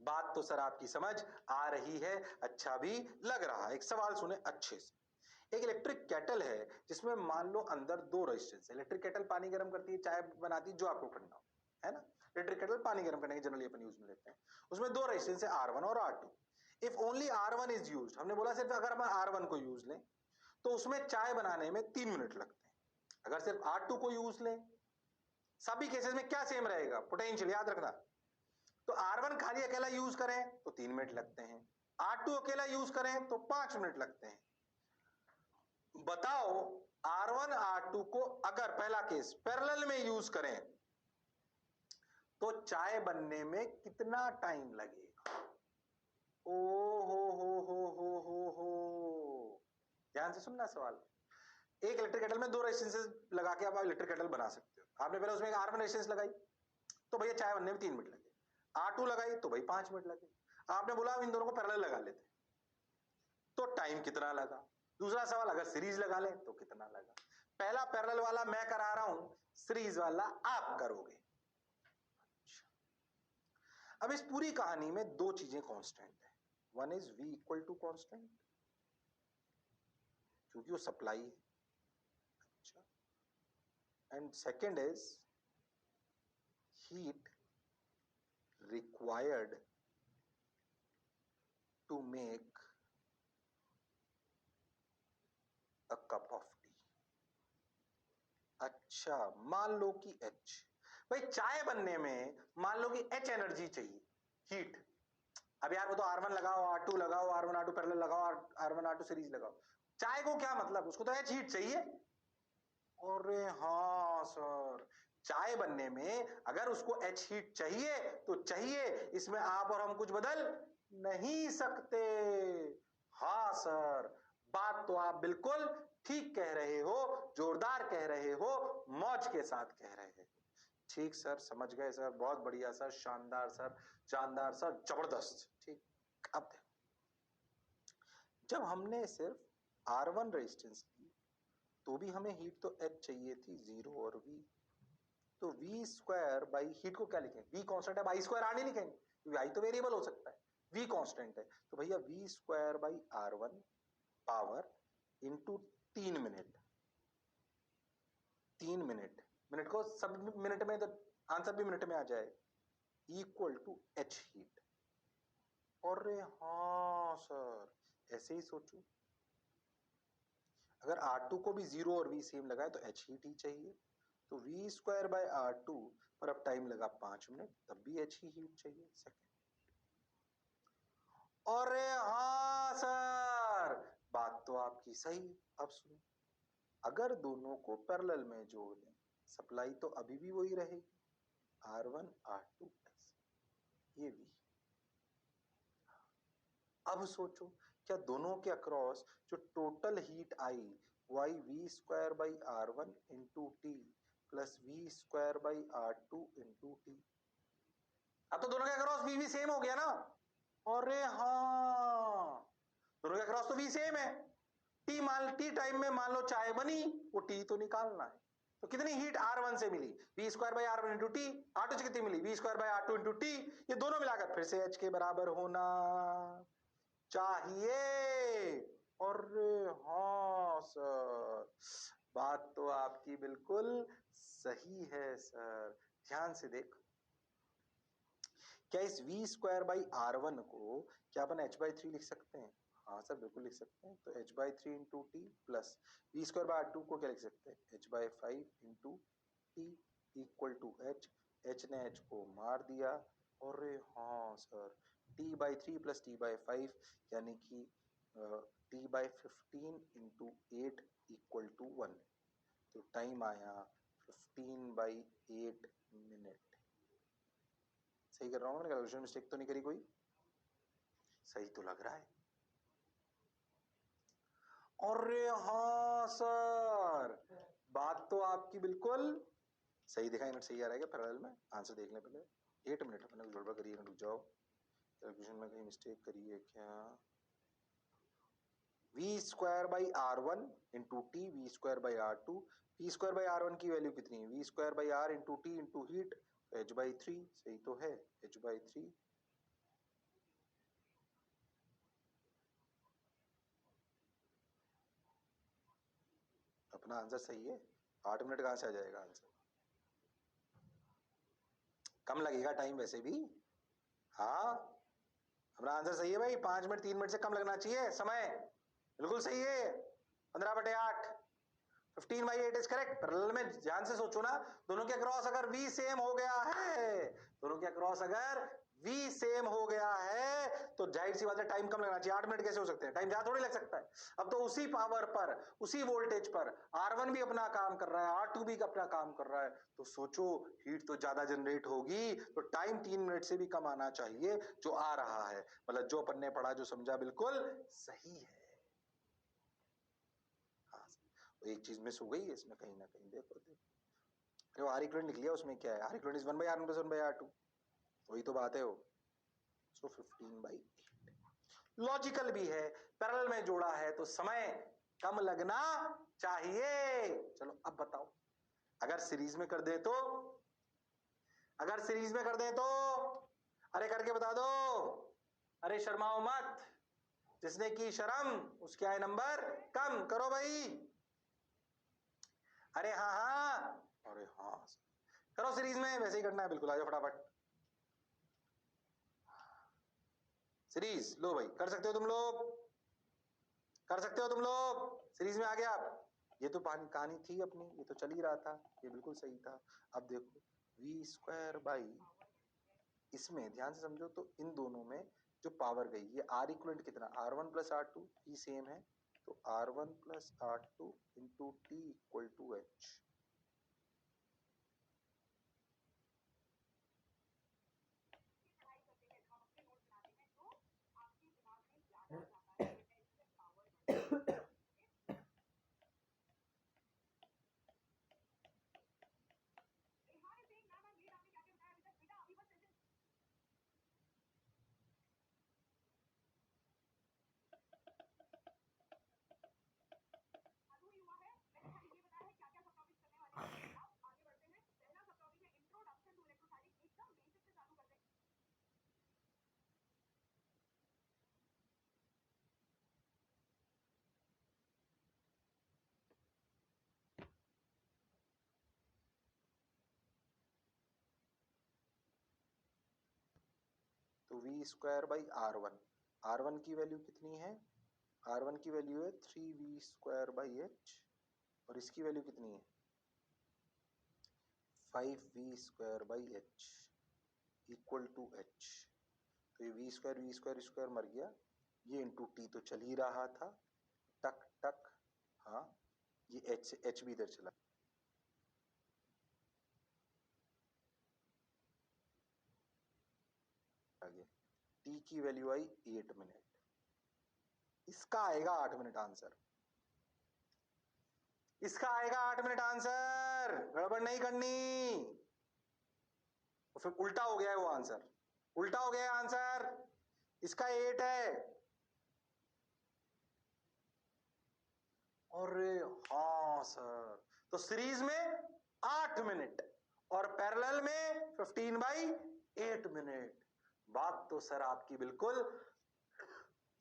बात तो सर आपकी समझ आ रही है, अच्छा भी लग रहा है। एक सवाल सुने अच्छे से। एक इलेक्ट्रिक केटल है जिसमें मान लो अंदर दो रेजिस्टेंस है। इलेक्ट्रिक केटल पानी गर्म करती है, चाय बनाती है, जो आपको करना हो, है ना। इलेक्ट्रिक केटल पानी गर्म करने के जनरली अपन यूज में लेते हैं। उसमें दो रेजिस्टेंस है, R1 और R2। If only R1 is used, हमने बोला सिर्फ अगर हम R1 को यूज लें तो उसमें चाय बनाने में 3 मिनट लगते हैं। अगर सिर्फ R2 को यूज लें, सभी केसेस में क्या सेम रहेगा? पोटेंशियल, याद रखना। तो R1 खाली अकेला यूज करें तो 3 मिनट लगते हैं, R2 अकेला यूज करें तो 5 मिनट लगते हैं। बताओ, R1 R2 को अगर पहला केस पैरेलल में यूज करें तो चाय बनने में कितना टाइम लगेगा? ओ हो, ध्यान से सुनना सवाल। एक इलेक्ट्रिक केटल में दो रेजिस्टेंसेस लगा के आप इलेक्ट्रिक केटल बना सकते हो। आपने पहले उसमें एक R1 रेजिस्टेंस लगाई तो भैया चाय बनने में 3 मिनट लगे, R2 लगाई तो भाई 5 मिनट लगे। आपने बोला इन दोनों को पैरेलल लगा लेते, तो टाइम कितना लगा? दूसरा सवाल, अगर सीरीज लगा लें तो कितना लगा? पहला पैरेलल वाला मैं करा रहा हूं, सीरीज वाला आप करोगे। अब इस पूरी कहानी में दो चीजें कांस्टेंट है। One is V equal to constant, क्योंकि वो सप्लाई है। अच्छा, and second is heat required to make a cup of tea. अच्छा, मान लो कि H, भाई चाय बनने में मान लो कि H एनर्जी चाहिए, हीट। अब यार वो तो R1 लगाओ, R2 लगाओ, R1 R2 पैरेलल लगाओ, R1 R2 सीरीज लगाओ, चाय को क्या मतलब, उसको तो H हीट चाहिए। अरे हाँ सर, चाय बनने में अगर उसको H हीट चाहिए तो चाहिए, इसमें आप और हम कुछ बदल नहीं सकते। हाँ सर, बात तो आप बिल्कुल ठीक कह रहे हो, जोरदार कह रहे हो, मौज के साथ कह रहे हो। ठीक सर, समझ गए सर, बहुत बढ़िया सर, शानदार सर, जानदार सर, जबरदस्त। ठीक, अब देखो, जब हमने सिर्फ R1 रेजिस्टेंस की तो भी हमें हीट तो H चाहिए थी, 0 और V। तो V स्क्वायर बाई हीट को क्या लिखें? V कांस्टेंट है, बाई स्क्वायर R नहीं लिखेंगे क्योंकि I तो वेरिएबल हो सकता है, V कांस्टेंट है। तो भैया V square by R1 power into 3 minute, 3 minute, minute को सब मिनट में, तो आंसर भी मिनट में आ जाए, इक्वल टू H हीट। अरे हाँ सर, ऐसे ही सोचो, अगर R2 को भी 0 और V सेम लगाए तो H हीट ही चाहिए। तो V स्क्वायर बाय R2 पर अब टाइम लगा 5 मिनट, तब भी H ही हीट चाहिए, सेकेंड। अरे हाँ सर, बात तो आपकी सही है। अब सुनो, अगर दोनों को पैरेलल में जोड़ लें, सप्लाई तो अभी भी वही रहेगी, R1 R2 ऐसे, ये भी। अब सोचो, क्या दोनों के अक्रॉस जो टोटल हीट आई वाई V square by R1 into t plus V square by R2 into t, अब तो दोनों के अक्रॉस V भी सेम हो गया ना। अरे हाँ, दोनों के अक्रॉस तो V सेम है। टी टाइम में मान लो चाय बनी, वो टी तो निकालना है, तो कितनी हीट R1 से मिली? V square by R1 into T. R2 से कितनी मिली? V square by R2 into T. ये दोनों मिलाकर फिर से H के बराबर होना चाहिए। अरे हाँ सर, बात तो आपकी बिल्कुल सही है सर। ध्यान से देखो, क्या इस v स्क्वायर बाई r1 को क्या अपन h/3 लिख सकते हैं? हाँ सर बिल्कुल लिख सकते हैं। तो h/3 into t plus v square by r2 को क्या लिख सकते हैं? h/5 into t equal to h ने h को मार दिया। और हाँ सर t/3 प्लस t/5 यानी कि t/15 इंटू 8 इक्वल टू 1। तो टाइम आया 15/8 मिनट। सही कर रहा हूँ मैंने? कैलकुलेशन मिस्टेक तो नहीं करी कोई? सही तो लग रहा है। अरे हाँ सर बात तो आपकी बिल्कुल सही। दिखा मिनट सही आ रहा है क्या पैरेलल में? आंसर देख लें पहले। 8 मिनट अपने को गड़बड़ करी है, रुक जाओ। कैलकुलेशन में कहीं मिस्टेक करी है क्या? v square by r1 into T V square by r2। v square by r1 की वैल्यू कितनी है? v square by r into T into heat h/3। सही तो है h/3। अपना आंसर सही है। 8 मिनट कहां से आ जाएगा आंसर? कम लगेगा टाइम वैसे भी। हाँ अपना आंसर सही है भाई। 5 मिनट 3 मिनट से कम लगना चाहिए समय। बिल्कुल सही है। 15/8 15/8 इज करेक्ट। पैरेलल में ध्यान से सोचो ना, दोनों के अक्रॉस अगर v सेम हो गया है, दोनों के अक्रॉस अगर v सेम हो गया है तो जाहिर सी बात है टाइम कम लगना चाहिए। 8 मिनट कैसे हो सकते हैं? टाइम ज्यादा थोड़ी लग सकता है। अब तो उसी पावर पर उसी वोल्टेज पर R1 भी अपना काम कर रहा है, R2 भी अपना काम कर रहा है। तो सोचो हीट तो ज्यादा जनरेट होगी, तो टाइम 3 मिनट से भी कम आना चाहिए जो आ रहा है। मतलब जो अपन ने पढ़ा जो समझा बिल्कुल सही है। हाँ एक चीज मिस हो गई है इसमें कहीं ना कहीं। देखो देखो आर इक्वलेंट लिख लिया, उसमें क्या है? R equivalent is 1/r1 plus 1/r2। वही तो बात है वो। सो 15/8 लॉजिकल भी है, पैरेलल में जोड़ा है तो समय कम लगना चाहिए। चलो अब बताओ अगर सीरीज में कर दे तो, अगर सीरीज में कर दे तो अरे करके बता दो। अरे शर्माओ मत, जिसने की शर्म उसके आए नंबर कम। करो भाई। अरे हाँ हाँ, अरे हाँ करो सीरीज में, वैसे ही करना है बिल्कुल। आ जाओ फटाफट सीरीज। लो भाई कर सकते हो तुम लोग, कर सकते हो तुम लोग। सीरीज में आ गया आप। ये तो कहानी थी अपनी, ये तो चल ही रहा था, ये बिल्कुल सही था। अब देखो v स्क्वायर बाई, इसमें ध्यान से समझो तो इन दोनों में जो पावर गई, ये आर इक्वलेंट कितना? R1 प्लस R2 ही सेम है, तो R1 plus R2 into t equal to h. तो v square by R1, R1 की वैल्यू कितनी है? R1 की वैल्यू है 3v स्क्वायर बाई h, और इसकी वैल्यू कितनी है? 5v square by h equal to h। तो ये v स्क्वायर स्क्वायर मर गया, ये इंटू टी तो चल ही रहा था, टक टक। हाँ ये h भी इधर चला। आगे टी की वैल्यू आई 8 मिनट। इसका आएगा 8 मिनट आंसर, इसका आएगा 8 मिनट आंसर। गड़बड़ नहीं करनी। तो फिर उल्टा हो गया है वो आंसर, उल्टा हो गया है आंसर। इसका 8 है। अरे हाँ सर, तो सीरीज में 8 मिनट और पैरेलल में 15/8 मिनट। बात तो सर आपकी बिल्कुल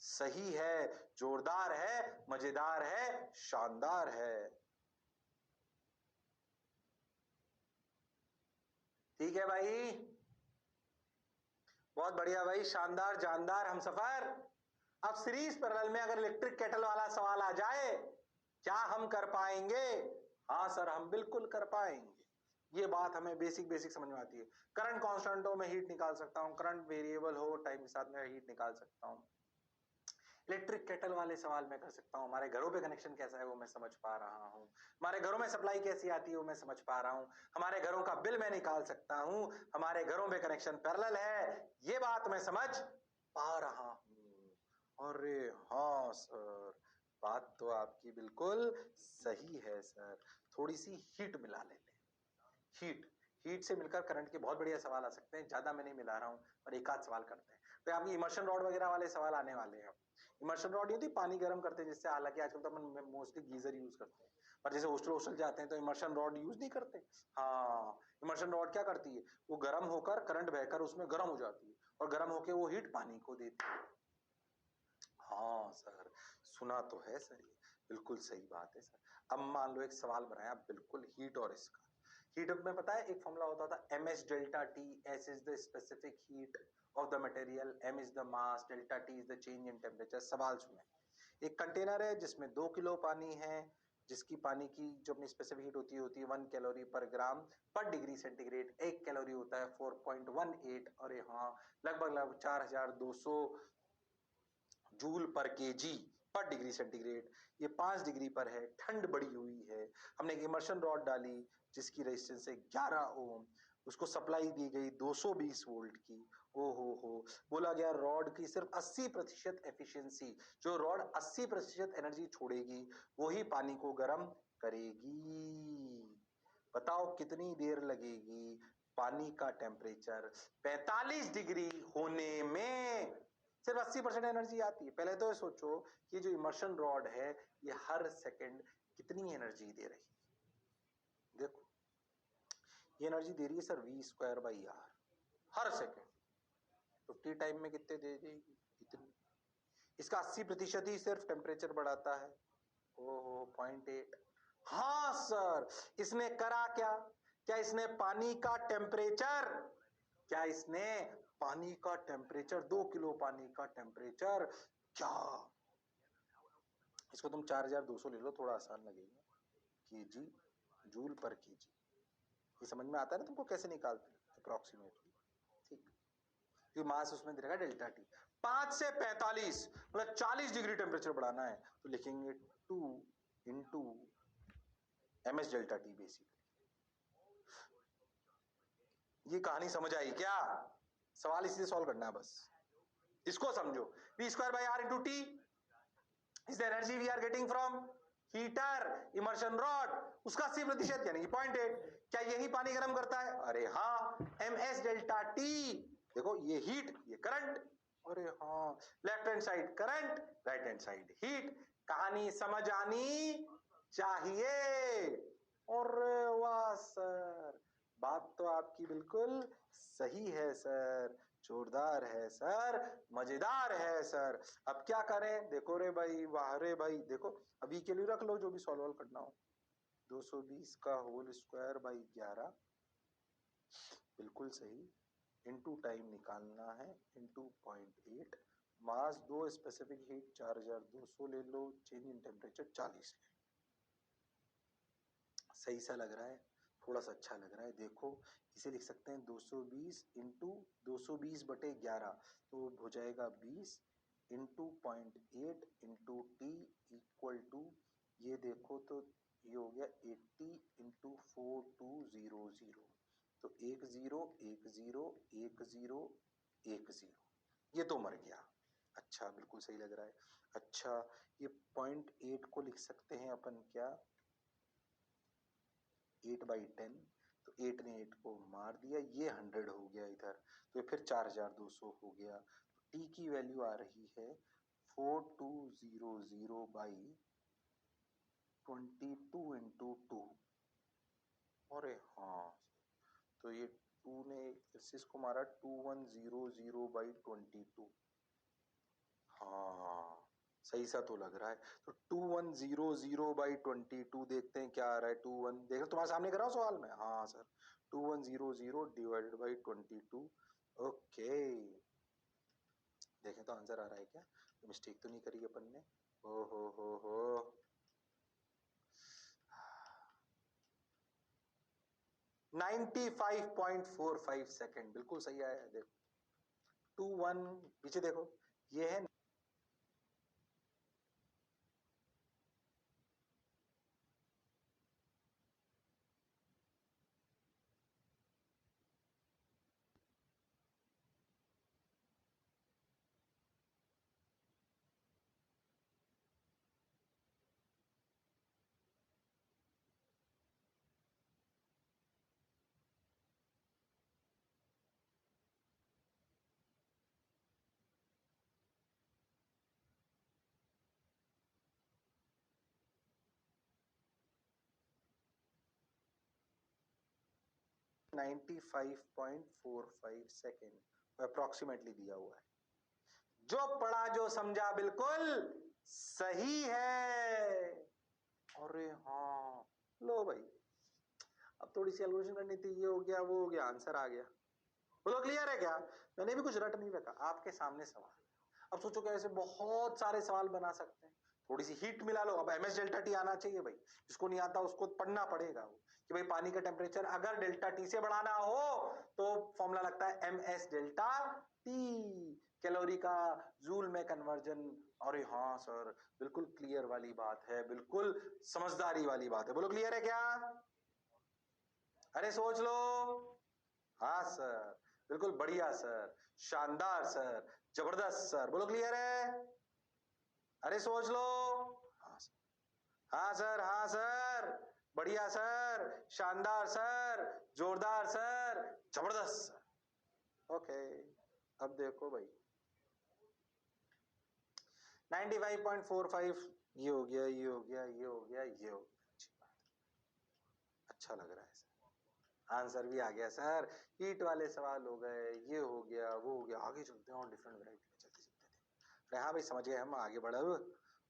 सही है, जोरदार है, मजेदार है, शानदार है। ठीक है भाई, बहुत बढ़िया भाई, शानदार जानदार हमसफर। अब सीरीज पैरेलल में अगर इलेक्ट्रिक केटल वाला सवाल आ जाए, क्या हम कर पाएंगे? हाँ सर, हम बिल्कुल कर पाएंगे। ये बात हमें बेसिक बेसिक समझ में आती है। करंट कांस्टेंट हो, मैं हीट निकाल सकता हूँ, करंट वेरिएबल हो, टाइम के साथ मैं हीट निकाल सकता हूँ। इलेक्ट्रिक केटल वाले सवाल मैं कर सकता हूँ। हमारे घरों पे कनेक्शन कैसा है वो मैं समझ पा रहा हूँ। हमारे घरों में सप्लाई कैसी आती है वो मैं समझ पा रहा हूँ। हमारे घरों का बिल मैं निकाल सकता हूँ। हमारे घरों में कनेक्शन पैरेलल है, ये बात मैं समझ पा रहा हूँ। अरे हाँ सर, बात तो आपकी बिल्कुल सही है सर। थोड़ी सी हीट मिला लेते हैं। हीट से मिलकर करंट के बहुत बढ़िया सवाल आ सकते हैं। ज्यादा मैं नहीं मिला रहा हूँ, और एक आध सवाल करते हैं। तो आपकी इमर्शन रॉड वगैरह वाले सवाल आने वाले हैं। इमर्शन रॉड होती पानी गर्म करते हैं जिससे, हालांकि आजकल तो अपन मोस्टली गीजर यूज करते हैं, पर जैसे हॉस्टल जाते हैं तो इमर्शन रॉड यूज नहीं करते। हाँ, इमर्शन रॉड क्या करती है, वो गर्म होकर करंट बहकर उसमें गर्म हो जाती है, और गर्म होकर वो हीट पानी को देती है। हाँ सर, सुना तो है सर, ये बिल्कुल सही बात है सर। अब मान लो एक सवाल बनाया बिल्कुल हीट और इसका। हीट में पता है एक फॉर्मूला होता था, m s delta t. S is the specific heat of the material, m is the mass, delta t is the change in temperature. सवाल सुने, एक कंटेनर है जिसमें 2 किलो पानी है, जिसकी पानी की जो अपनी स्पेसिफिक हीट होती है 1 कैलोरी पर ग्राम पर डिग्री सेंटीग्रेड। 1 कैलोरी होता है 4.18, और हाँ लगभग 4200 जूल पर केजी पर डिग्री सेंटीग्रेड। ये 5 डिग्री पर है, ठंड बढ़ी हुई है। हमने एक इमर्शन रॉड डाली जिसकी रेजिस्टेंस है 11 ओम। उसको सप्लाई दी गई 220 वोल्ट की। ओ हो, बोला गया रॉड की सिर्फ 80% एफिशिएंसी, जो रॉड 80% एनर्जी छोड़ेगी वही पानी को गर्म करेगी। बताओ कितनी देर लगेगी पानी का टेम्परेचर 45 डिग्री होने में? सिर्फ 80% एनर्जी आती है। पहले तो ये सोचो कि जो इमर्शन रॉड है ये हर सेकंड कितनी एनर्जी दे रही है। देखो ये एनर्जी दे रही है सर V²/R हर सेकंड। 50 टाइम में कितने दे देगी? इतनी। इसका 80% ही सिर्फ टेम्परेचर बढ़ाता है। ओहो, 0.8। हाँ सर, इसने करा क्या? क्या इसने पानी का टेम्परेचर, क्या इसने पानी का टेम्परेचर 2 किलो पानी का टेम्परेचर, क्या इसको तुम 4200 ले लो, थोड़ा आसान लगेगा, केजी जूल पर केजी। ये समझ में आता है ना तुमको कैसे निकालते हैं अप्रोक्सीमेटली? ठीक, क्योंकि मास उसमें दे रखा है डेल्टा टी। 5 से 45 मतलब 40 डिग्री टेम्परेचर बढ़ाना है, तो लिखेंगे 2 into m s delta t basically. ये कहानी समझ आई क्या? सवाल इसलिए सॉल्व करना है बस, इसको समझो। V²/R into t is the energy we are getting from heater, immersion rod. उसका 80% यानी कि 0.8। क्या यही पानी गर्म करता है? अरे हाँ, एम एस डेल्टा टी। देखो ये हीट, ये करंट। अरे हाँ, left hand side current, right hand side heat. कहानी समझ आनी चाहिए। और वाह सर, बात तो आपकी बिल्कुल सही है सर, जोरदार है सर, मजेदार है सर। अब क्या करें? देखो रे भाई, वाह रे भाई, देखो अभी के लिए रख लो जो भी सॉल्व करना हो। 220 का होल स्क्वायर बाई 11, बिल्कुल सही, इनटू टाइम निकालना है, इनटू 0.8, मास 2, स्पेसिफिक हीट 4200 ले लो, चेंज इन टेम्परेचर 40 ले लो। सही सा लग रहा है, थोड़ा सा अच्छा लग रहा है। देखो इसे लिख सकते हैं 220 इंटू 220/11, तो हो जाएगा 20 into 0.8 into t equal to, ये देखो तो ये हो गया 80 इंटू 4200, तो 10101010, ये तो मर गया। अच्छा, बिल्कुल सही लग रहा है। अच्छा, ये 0.8 को लिख सकते हैं अपन क्या, 8/10, तो 8 ने 8 को मार दिया, ये 100 हो गया इधर, तो फिर 4200 हो गया। तो टी की वैल्यू आ रही है 4200/22 इंटू 2। अरे हाँ, तो ये 2 ने इसको मारा 2100/22। हाँ, सही सा तो लग रहा है। तो 2100/22 देखते हैं क्या आ रहा है। 21 देख तुम्हारे सामने कर रहा हूँ सवाल में। हाँ सर, 2100 डिवाइडेड बाई 22। ओके, देखें तो आंसर आ रहा है क्या, तो मिस्टेक तो नहीं करी अपन ने। ओ हो 95.45 सेकेंड, बिल्कुल सही आया है। देखो 2-1 पीछे देखो, ये है 95.45 सेकेंड अप्रोक्सीमेटली दिया हुआ है। जो पढ़ा जो समझा बिल्कुल सही है। अरे हाँ, लो भाई, अब थोड़ी सी एल्गोरिथम करनी थी, ये हो गया वो हो गया, आंसर आ गया। बोलो क्लियर है क्या? मैंने भी कुछ रट नहीं रखा, आपके सामने सवाल। अब सोचो कि ऐसे बहुत सारे सवाल बना सकते हैं, थोड़ी सी हीट मिला लो। अब एमएस डेल्टा टी आना चाहिए भाई, जिसको नहीं आता उसको पढ़ना पड़ेगा कि भाई पानी का टेम्परेचर अगर डेल्टा टी से बढ़ाना हो तो फॉर्मूला लगता है m s delta t, calorie का जूल में कन्वर्जन। अरे हाँ सर, बिल्कुल क्लियर वाली बात है, बिल्कुल समझदारी वाली बात है। बोलो क्लियर है क्या? अरे सोच लो। हाँ सर, बिल्कुल बढ़िया सर, शानदार सर, जबरदस्त सर। बोलो क्लियर है? अरे सोच लो। हाँ सर, हाँ सर, हाँ सर, बढ़िया सर, शानदार सर, जोरदार सर, जबरदस्त सर। ओके, अब देखो भाई 95.45, ये हो गया, ये हो गया, ये हो गया, ये हो गया। अच्छी बात, अच्छा लग रहा है सर। आंसर भी आ गया सर, हीट वाले सवाल हो गए, ये हो गया वो हो गया। आगे चलते हैं और डिफरेंट वैरायटी में चलते चलते थे। अरे हाँ भाई, समझ गए हम, आगे बढ़ो।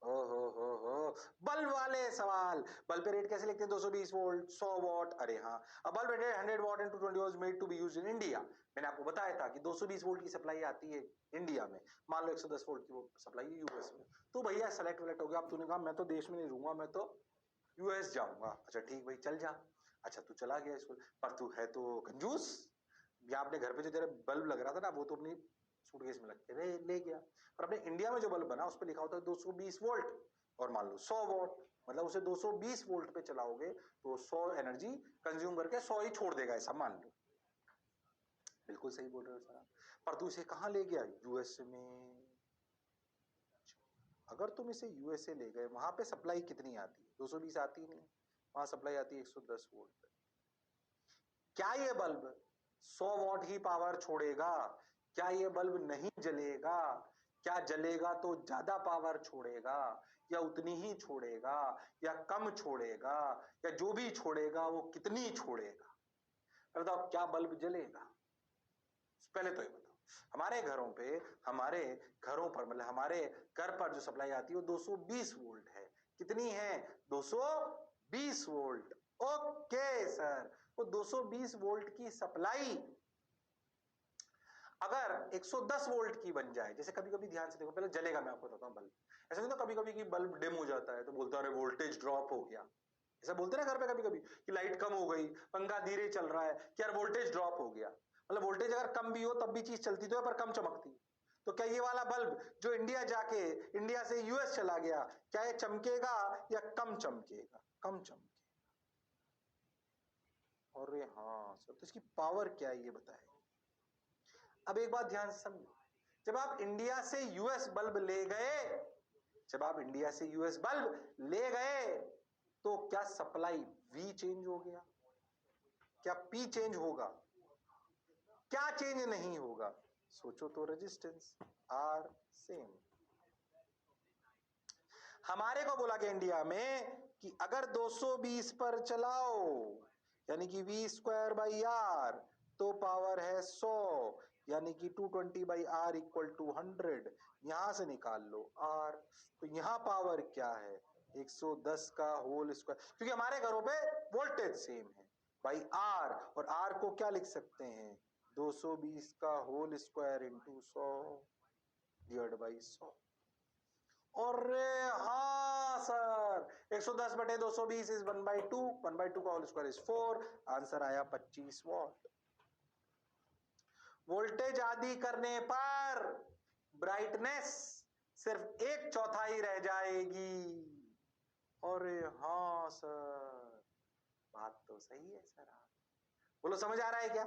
ओ हो, बल्ब वाले सवाल। बल्ब पे रेट कैसे लिखते हैं? 220 वोल्ट, 100 वॉट। अरे हाँ, अब bulb rated 100 watt and 220 was made to be used in India. मैंने आपको बताया था कि 220 वोल्ट की सप्लाई आती है इंडिया में, मान लो 110 वोल्ट की वो सप्लाई है यूएस में। तो भैया सेलेक्ट वेलेक्ट हो गया। अब तूने कहा मैं तो देश में नहीं रहूंगा, मैं तो यूएस जाऊंगा। अच्छा ठीक भाई, चल जा। अच्छा तू चला गया स्कूल, पर तू है तो कंजूस। या अपने घर पे जो तेरे बल्ब लग रहा था ना, वो तो अपनी सूटकेस में लग के ले गया। पर अपने इंडिया में जो बल्ब बना उस पर लिखा होता है 220 वोल्ट और मान लो 100 वोल्ट, मतलब उसे 220 वोल्ट पे चलाओगे तो 100 एनर्जी कंज्यूम करके 100 ही छोड़ देगा, ऐसा मान लो। बिल्कुल सही बोल रहे हो सर। पर तू इसे कहां ले गया? यूएसए में। अगर तुम इसे यूएसए ले गए, वहां पे सप्लाई कितनी आती है? 220 आती नहीं, वहां सप्लाई आती है 110 वोल्ट पे। क्या ये बल्ब 100 वॉट ही पावर छोड़ेगा? क्या ये बल्ब नहीं जलेगा? क्या जलेगा तो ज्यादा पावर छोड़ेगा, या उतनी ही छोड़ेगा, या कम छोड़ेगा, या जो भी छोड़ेगा वो कितनी छोड़ेगा? बताओ, क्या बल्ब जलेगा? पहले तो ये बताओ। हमारे घरों पर मतलब हमारे घर पर जो सप्लाई आती है वो 220 वोल्ट है। कितनी है? 220 वोल्ट। ओके सर, वो 220 वोल्ट की सप्लाई अगर 110 वोल्ट की बन जाए, जैसे कभी कभी ध्यान से देखो, पहले जलेगा, मैं आपको बताता हूं बल्ब। ऐसा नहीं तो कभी कभी कि बल्ब डिम हो जाता है तो बोलता है वोल्टेज ड्रॉप हो गया। ऐसा बोलते हैं ना घर पे कभी कभी कि लाइट कम हो गई, पंखा धीरे चल रहा है, कि यार वोल्टेज ड्रॉप हो गया। मतलब वोल्टेज अगर कम भी हो तब भी चीज चलती तो है पर कम चमकती। तो क्या ये वाला बल्ब जो इंडिया जाके इंडिया से यूएस चला गया, क्या ये चमकेगा या कम चमकेगा? कम चमकेगा। अरे हाँ सर, तो इसकी पावर क्या है ये बताए। अब एक बात ध्यान से समझो, जब आप इंडिया से यूएस बल्ब ले गए, जब आप इंडिया से यूएस बल्ब ले गए तो क्या सप्लाई वी चेंज हो गया? क्या पी चेंज होगा? क्या चेंज नहीं होगा? सोचो तो, रेजिस्टेंस आर सेम। हमारे को बोला गया इंडिया में कि अगर 220 पर चलाओ यानी कि वी स्क्वायर बाई आर, तो पावर है 100, यानी कि 220 बाई आर इक्वल टू 100। यहां से निकाल लो आर, तो यहां पावर क्या है? 110 का होल स्क्वायर, क्योंकि हमारे घरों पे वोल्टेज सेम है बाई आर, और आर को क्या लिख सकते हैं? 220 का whole square into 100। Divide by 100। और हाँ सर, 110/220 इज 1/2, 1/2 का होल स्क्वायर इज 4, आंसर आया 25 वॉट। वोल्टेज आदि करने पर ब्राइटनेस सिर्फ 1/4 रह जाएगी। और हाँ सर, बात तो सही है सर। आप बोलो समझ आ रहा है क्या?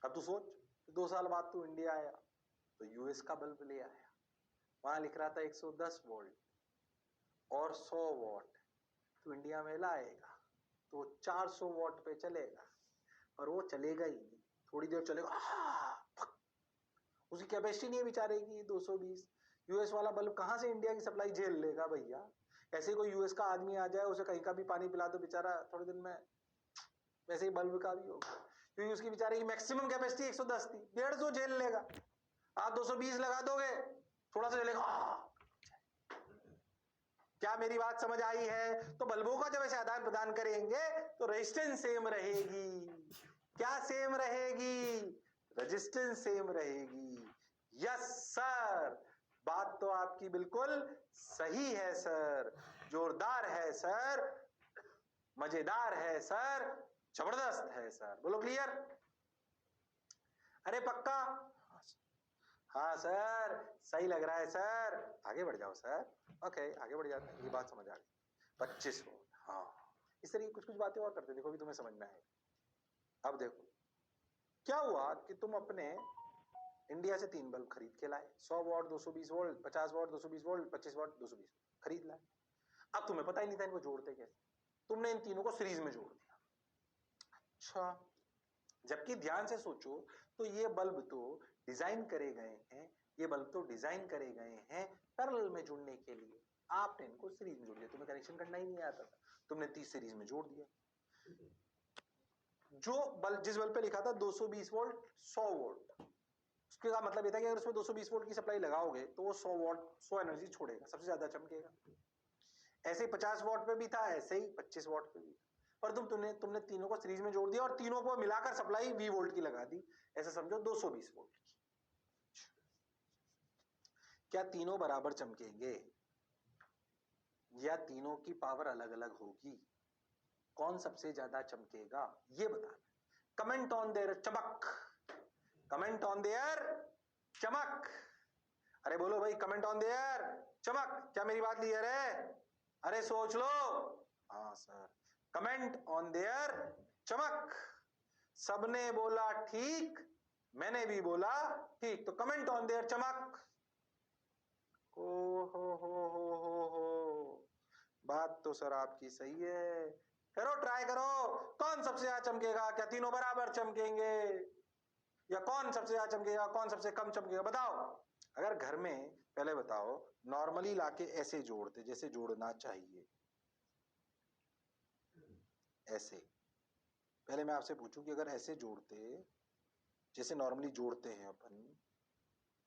अब तू सोच, 2 साल बाद तू इंडिया आया तो यूएस का बल्ब ले आया, वहां लिख रहा था 110 वोल्ट और 100 वॉट। तो इंडिया में लाएगा तो 400 वॉट पे चलेगा, और वो चलेगा ही नहीं, थोड़ी देर चलेगा, उसकी कैपेसिटी नहीं है बेचारे की 220। यूएस वाला बल्ब कहां से इंडिया की सप्लाई झेल लेगा भैया? ऐसे कोई यूएस का आदमी आ जाए, उसे कहीं का भी पानी पिला दो, बेचारा थोड़े दिन में वैसे ही बल्ब का भी होगा, क्योंकि उसकी बेचारे की मैक्सिमम कैपेसिटी 110 थी, 150 झेल लेगा। आप 220 लगा दोगे, थोड़ा सा चलेगा। क्या मेरी बात समझ आई है? तो बल्बों का जब ऐसे आदान प्रदान करेंगे तो रेजिस्टेंस सेम रहेगी। क्या सेम रहेगी? रेजिस्टेंस सेम रहेगी। यस सर, बात तो आपकी बिल्कुल सही है सर, जोरदार है सर, मजेदार है सर, जबरदस्त है सर। बोलो क्लियर? अरे पक्का? हाँ सर, सही लग रहा है सर, आगे बढ़ जाओ सर। ओके, आगे बढ़ जाते हैं, ये बात समझ आ गई। 25 वोल्ट, हाँ, इस तरह की कुछ कुछ बातें और करते, देखो भी तुम्हें समझ में आएगा। अब देखो क्या हुआ कि तुम अपने इंडिया से 3 बल्ब खरीद के लाए, 100 what, 220 volt, 50 what, 220 volt, 25 what, 220 खरीद लाए। अब तुम्हें पता ही नहीं था इनको जोड़ते कैसे, तुमने इन तीनों को सीरीज में जोड़ दिया। अच्छा, जबकि ध्यान से सोचो तो ये बल्ब तो डिजाइन करे गए हैं, ये बल्ब तो डिजाइन करे गए हैं पैरेलल में जुड़ने के लिए। आपने इनको सीरीज में जोड़ दिया, तुम्हें कनेक्शन करना ही नहीं आता था, तुमने 30 सीरीज में जोड़ दिया। जो बल्ब, जिस बल्ब पे लिखा था 220 वोल्ट 100 वोल्ट, उसके का मतलब ये था कि अगर उसमें 220 वोल्ट की सप्लाई लगाओगे तो वो 100 वॉट 100 एनर्जी छोड़ेगा, सबसे ज्यादा चमकेगा। ऐसे ही 50 वॉट पे भी था, ऐसे ही 25 वॉट पे भी था। पर तुमने तुमने तीनों को सीरीज में जोड़ दिया और तीनों को मिलाकर सप्लाई 20 वोल्ट की लगा दी, ऐसा समझो 220 वोल्ट की। क्या तीनों बराबर चमकेंगे या तीनों की पावर अलग अलग होगी? कौन सबसे ज्यादा चमकेगा ये बताना। कमेंट ऑन देयर चमक, कमेंट ऑन देयर चमक। अरे बोलो भाई, कमेंट ऑन देयर चमक। क्या मेरी बात क्लियर है? अरे सोच लो। हाँ सर, कमेंट ऑन देयर चमक। सबने बोला ठीक, मैंने भी बोला ठीक, तो कमेंट ऑन देयर चमक। ओ हो, बात तो सर आपकी सही है। करो, ट्राई करो, कौन सबसे ज्यादा चमकेगा? क्या तीनों बराबर चमकेंगे या कौन सबसे ज्यादा चमकेगा, कौन सबसे कम चमकेगा? बताओ। अगर घर में, पहले बताओ, नॉर्मली लाके ऐसे जोड़ते जैसे जोड़ना चाहिए, ऐसे, पहले मैं आपसे पूछूं कि अगर ऐसे जोड़ते जैसे नॉर्मली जोड़ते हैं अपन,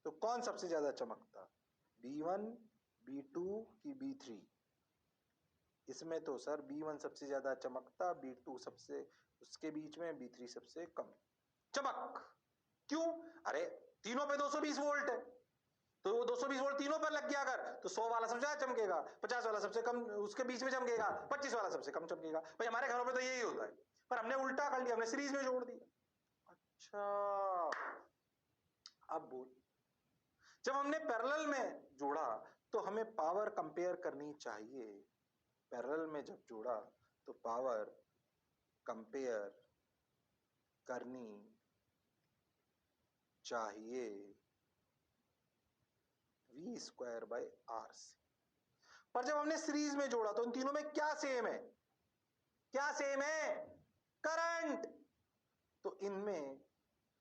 तो कौन सबसे ज्यादा चमकता? B1, B2 की B3? इसमें तो सर B1 सबसे ज्यादा चमकता, B2 सबसे, उसके बीच में, B3 सबसे कम चमक। क्यों? अरे तीनों पे 220 वोल्ट है, तो वो 220 वोल्ट तीनों पर लग गया अगर, तो 100 वाला सबसे ज्यादा चमकेगा, 50 वाला सबसे कम उसके बीच में चमकेगा, 25 वाला सबसे कम चमकेगा। भाई हमारे घरों में तो यही होता है, पर हमने उल्टा कर लिया, हमने सीरीज में जोड़ दिया। अच्छा, अब बोल, जब हमने पैरेलल में जोड़ा तो हमें पावर कंपेयर करनी चाहिए। पैरेलल में जब जोड़ा तो पावर कंपेयर करनी चाहिए V²/R से। पर जब हमने सीरीज में जोड़ा तो इन तीनों में क्या सेम है? क्या सेम है? करंट। तो इनमें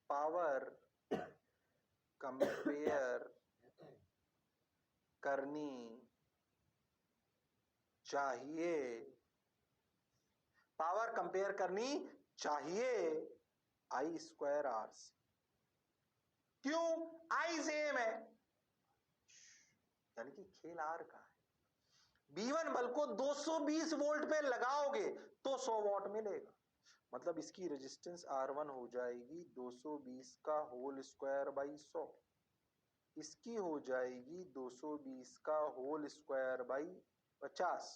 पावर कंपेयर करनी चाहिए, पावर कंपेयर करनी चाहिए I²R से। क्यों? I सेम है, यानी कि खेल आर का है। B1 बल्ब को 220 वोल्ट पे लगाओगे तो 100 वॉट मिलेगा, मतलब इसकी रेजिस्टेंस R1 हो जाएगी 220 का होल स्क्वायर बाई 100। इसकी हो जाएगी 220 का होल स्क्वायर बाई 50।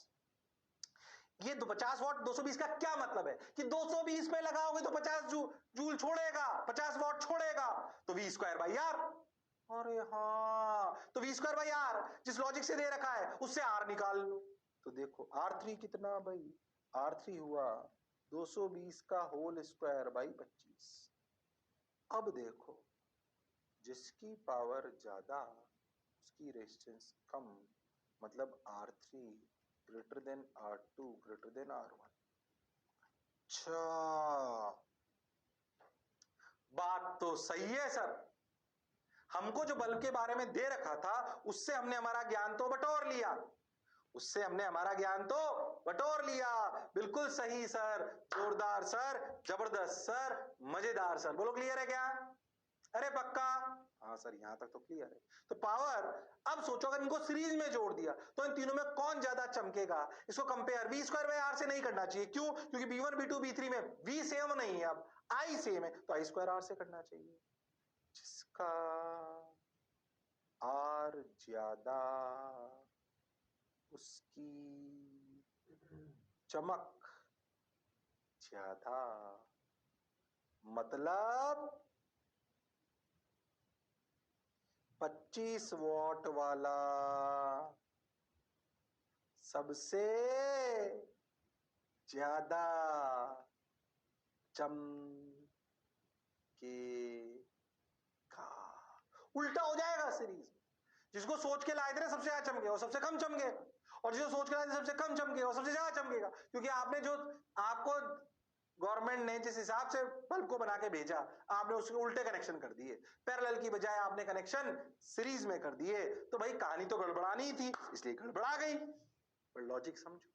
ये 50 वॉट 220 का क्या मतलब है कि 220 पे लगाओगे तो 50 जूल छोड़ेगा, 50 वॉट छोड़ेगा, तो वी स्क्वायर बाई आर। अरे हाँ, तो वी स्क्वायर बाई आर जिस लॉजिक से दे रखा है उससे आर निकाल लो। तो देखो R3 कितना भाई, R3 हुआ 220 का होल स्क्वायर बाई 25। अब देखो जिसकी पावर ज्यादा उसकी रेजिस्टेंस कम, मतलब R3 greater than R2 greater than R1। अच्छा, बात तो सही है सर। हमको जो बल्ब के बारे में दे रखा था उससे हमने हमारा ज्ञान तो बटोर लिया, उससे हमने हमारा ज्ञान तो बटोर लिया। बिल्कुल सही सर, जोरदार सर, जबरदस्त सर, मजेदार सर। बोलो क्लियर है क्या? अरे पक्का? हाँ सर, यहां तक तो क्लियर है। तो पावर, अब सोचो अगर इनको सीरीज में जोड़ दिया तो इन तीनों में कौन ज्यादा चमकेगा? इसको compare v square by r से नहीं करना चाहिए। क्यों? क्योंकि B1 B2 B3 में वी सेम नहीं है, अब आई सेम है, तो आई स्क्वायर आर से करना चाहिए। जिसका आर ज्यादा उसकी चमक ज्यादा, मतलब 25 वॉट वाला सबसे ज्यादा चमकेगा। उल्टा हो जाएगा सीरीज में। जिसको सोच के लाए थे सबसे ज्यादा चमके और सबसे कम चमके, और जिसको सोच के लाए थे सबसे कम चमके और सबसे ज्यादा चमकेगा। क्योंकि आपने जो, आपको गवर्नमेंट ने जिस हिसाब से बल्ब को बना के भेजा, आपने उसके उल्टे कनेक्शन कर दिए। पैरेलल की बजाय आपने कनेक्शन सीरीज में कर दिए, तो भाई कहानी तो गड़बड़ानी थी, इसलिए गड़बड़ा गई। पर लॉजिक समझो,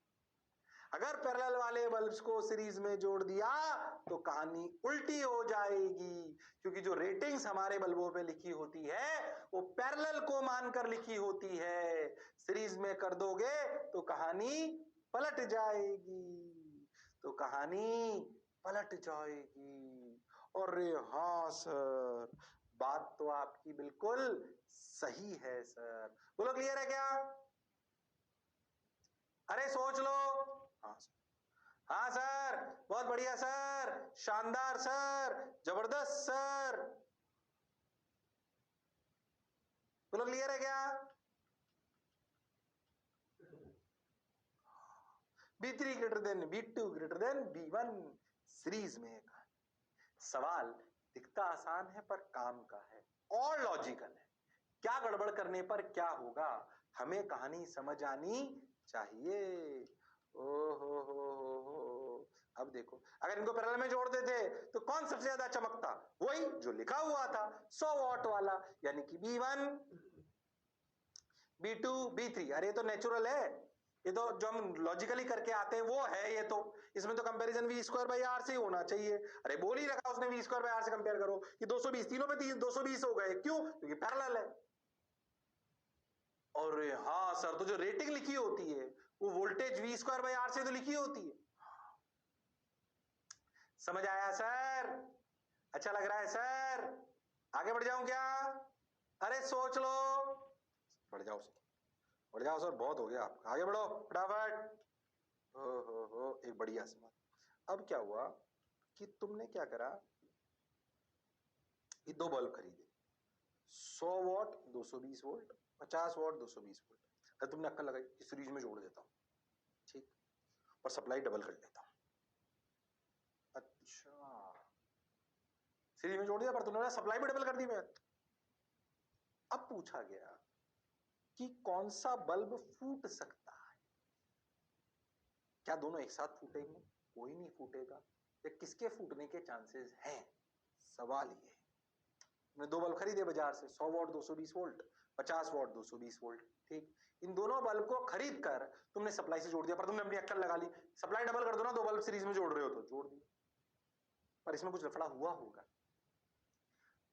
अगर पैरेलल वाले बल्ब्स को सीरीज में जोड़ दिया तो कहानी उल्टी हो जाएगी। क्योंकि जो रेटिंग्स हमारे बल्बों पे लिखी होती है वो पैरेलल को मानकर लिखी होती है, सीरीज में कर दोगे तो कहानी पलट जाएगी, तो कहानी पलट जाएगी। और हाँ सर, बात तो आपकी बिल्कुल सही है सर। बोलो क्लियर है क्या? अरे सोच लो। हाँ सर, हाँ सर, बहुत बढ़िया सर, शानदार सर, जबरदस्त सर। बोलो क्लियर है क्या? B3 greater than B2 greater than B1 series में एक सवाल दिखता आसान है पर काम का है और लॉजिकल है। क्या गड़बड़ करने पर क्या होगा, हमें कहानी समझ आनी चाहिए। ओ हो। अब देखो अगर इनको पैरेलल में जोड़ देते तो कौन सबसे ज्यादा चमकता? वही जो लिखा हुआ था 100 वॉट वाला, यानी कि B1 B2 B3। अरे ये तो नेचुरल है, ये तो जो हम लॉजिकली करके आते हैं वो है। ये तो इसमें तो comparison v square by r से ही होना चाहिए। अरे बोल ही रखा उसने वी स्क्वायर बाई आर से कंपेयर करो कि 220, तीनों पे 220 हो गए। क्यों? क्योंकि पैरेलल है। और हाँ सर, तो जो रेटिंग लिखी होती है वो voltage v square by r से तो लिखी होती है। समझ आया सर? अच्छा लग रहा है सर? आगे बढ़ जाऊं क्या? अरे सोच लो। बढ़ जाओ सर, बढ़ जाओ सर, बहुत हो गया आपका, आगे बढ़ो फटाफट। हो एक बढ़िया सवाल। अब क्या हुआ कि तुमने क्या करा कि दो बल्ब खरीदे, 100 वॉट 220 वोल्ट, 50 वॉट 220 वोल्ट। अरे तुमने अक्कल लगाई कि सीरीज में जोड़ देता हूं, ठीक, और सप्लाई डबल कर लेता हूं। अच्छा, सीरीज में जोड़ दिया पर तुमने सप्लाई भी डबल कर दी। मैं अब पूछा गया कि कौन सा बल्ब फूट सकता है? क्या दोनों एक साथ फूटेंगे? कोई नहीं फूटेगा। या किसके फूटने के चांसेस हैं? सवाल ये है। तुमने दो बल्ब खरीदे बाजार से, 100 वॉट 220 वोल्ट, 50 वॉट 220 वोल्ट, ठीक। इन दोनों बल्ब को खरीद कर तुमने सप्लाई से जोड़ दिया, पर तुमने अपनी अक्कल लगा ली, सप्लाई डबल कर दो ना, दो बल्ब सीरीज में जोड़ रहे हो तो जोड़ दिया। पर इसमें कुछ लफड़ा हुआ होगा।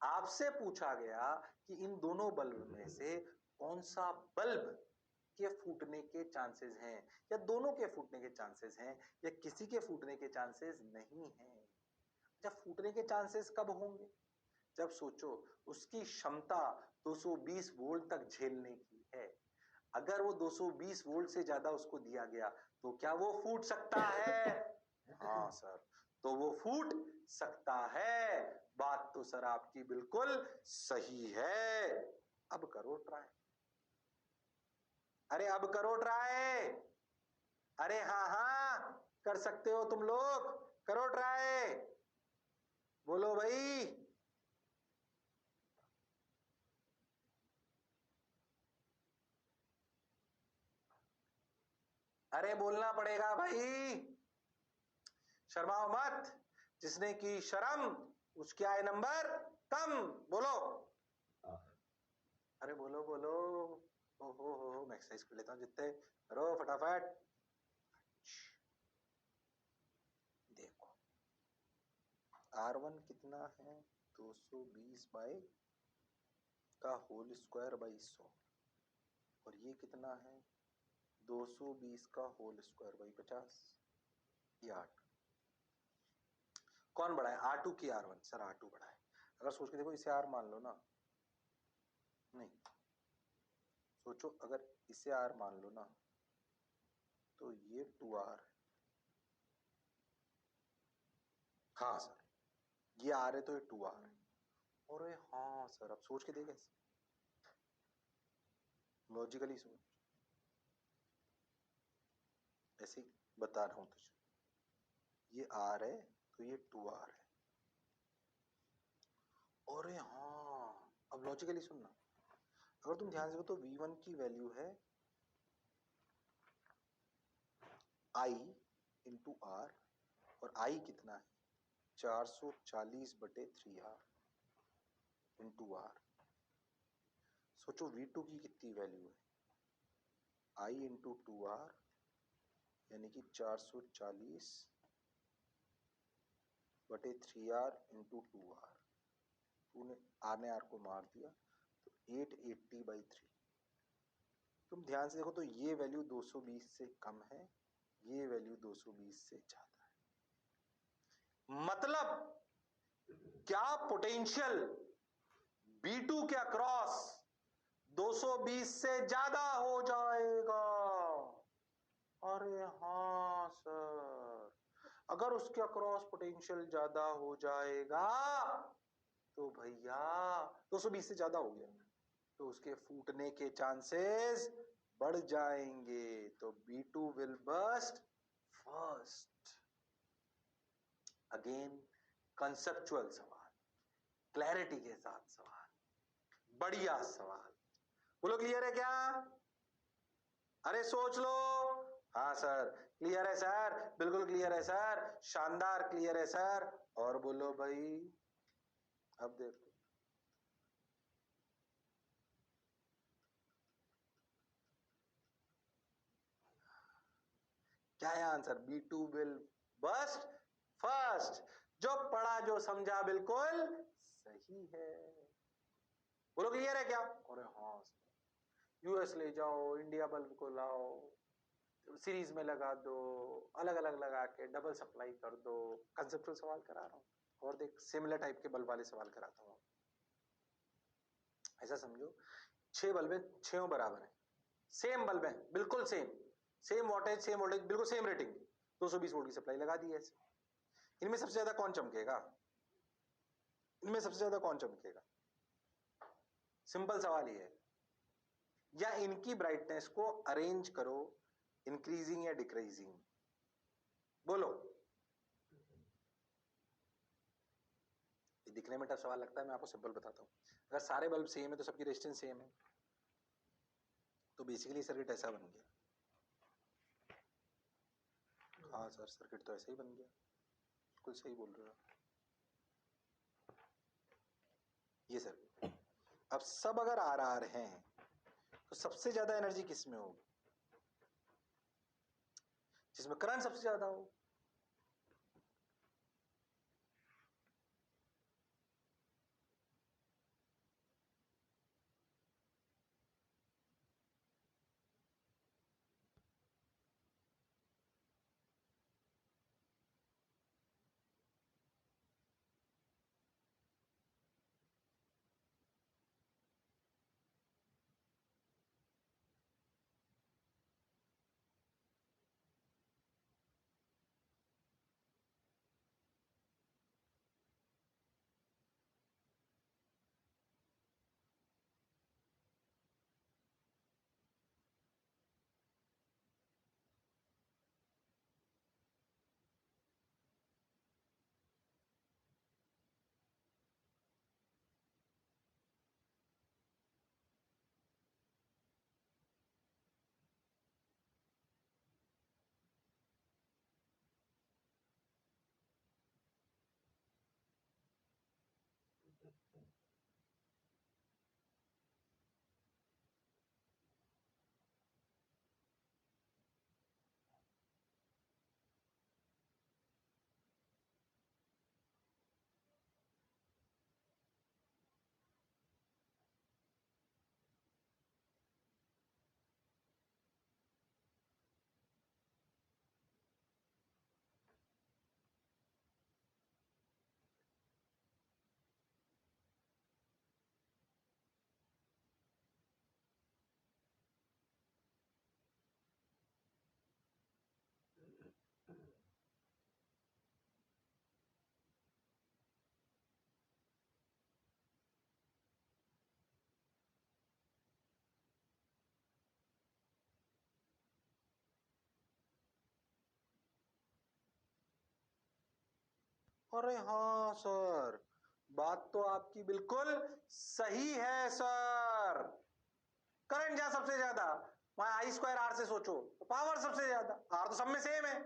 आपसे पूछा गया कि इन दोनों बल्ब में से कौन सा बल्ब के फूटने के चांसेस हैं, या दोनों के फूटने के चांसेस हैं, या किसी के फूटने के चांसेस नहीं हैं। जब फूटने के चांसेस कब होंगे? जब सोचो उसकी क्षमता 220 वोल्ट तक झेलने की है। अगर वो 220 वोल्ट से ज्यादा उसको दिया गया तो क्या वो फूट सकता है? हाँ सर, तो वो फूट सकता है। बात तो सर आपकी बिल्कुल सही है। अब करो ट्राई। अरे अब करो ट्राई। अरे हाँ हाँ, कर सकते हो तुम लोग, करो ट्राई, बोलो भाई। अरे बोलना पड़ेगा भाई, शर्माओ मत। जिसने की शर्म उसके आए नंबर कम। बोलो। अरे बोलो बोलो। हो मैं एक्सरसाइज कर लेता हूँ, जितने करो फटाफट। देखो R1 कितना है, 220 बाई का होल स्क्वायर बाई 100, और ये कितना है 220 का होल स्क्वायर बाई 50, ये 8। कौन बड़ा है, R2 की R1? सर R2 बड़ा है। अगर सोच के देखो, इसे R मान लो ना, नहीं सोचो, अगर इसे R मान लो ना तो ये 2R है। हाँ सर, ये R है तो ये 2R है। और हाँ सर, अब सोच के देखे, लॉजिकली सोच, ऐसे ही बता रहा हूं तुझे। ये R है तो ये 2R है। और हाँ, अब लॉजिकली सुनना, अगर तुम ध्यान से देखो तो V1 की वैल्यू है I इंटू R, और I कितना है 440/3R इंटू R। सोचो V2 की कितनी वैल्यू है, I इंटू 2R, यानी कि 440/3R इंटू 2R। तूने R ने R को मार दिया तो 880/3। तुम ध्यान से देखो तो ये वैल्यू 220 से कम है, ये वैल्यू 220 से ज्यादा है। मतलब क्या पोटेंशियल B2 के अक्रॉस 220 से ज्यादा हो जाएगा? अरे हाँ सर, अगर उसके अक्रॉस पोटेंशियल ज्यादा हो जाएगा तो भैया 220 से ज्यादा हो गया तो उसके फूटने के चांसेस बढ़ जाएंगे, तो B2 will burst first. Again conceptual सवाल, क्लैरिटी के साथ सवाल, बढ़िया सवाल। बोलो क्लियर है क्या? अरे सोच लो। हाँ सर क्लियर है सर, बिल्कुल क्लियर है सर, शानदार क्लियर है सर। और बोलो भाई, अब देखो क्या है answer, B2 will burst first. जो पढ़ा जो समझा बिल्कुल सही है। बोलो क्लियर है क्या? अरे हाँ, यूएस ले जाओ, इंडिया बल्ब को लाओ, सीरीज में लगा दो, अलग अलग लगा के डबल सप्लाई कर दो। कंसेप्चुअल सवाल करा रहा हूं, और देख सिमिलर टाइप के बल्ब वाले सवाल कराता हूं। ऐसा समझो 6 बल्ब है, 6 बराबर है, सेम बल्ब है, बिल्कुल same, same voltage same voltage, बिल्कुल सेम रेटिंग, 220 वोल्ट की सप्लाई लगा दी है ऐसे। इनमें सबसे ज्यादा कौन चमकेगा, इनमें सबसे ज्यादा कौन चमकेगा? सिंपल सवाल ये है। या इनकी ब्राइटनेस को अरेंज करो, इंक्रीजिंग या डिक्रीजिंग, बोलो। ये दिखने में टफ सवाल लगता है, मैं आपको सिंपल बताता हूं। अगर सारे बल्ब सेम है तो सबकी रेजिस्टेंस सेम है, तो बेसिकली सर्किट ऐसा बन गया। हाँ सर, सर्किट तो ऐसा ही बन गया, बिल्कुल सही बोल रहे हो। ये सर्किट, अब सब अगर आर हैं तो सबसे ज्यादा एनर्जी किस में होगी, जिसमें करंट सबसे ज्यादा हो। अरे हाँ सर, बात तो आपकी बिल्कुल सही है सर। करंट जहां सबसे ज्यादा, वहां आई स्क्वायर आर से सोचो तो पावर सबसे ज्यादा, आर तो सब में सेम है,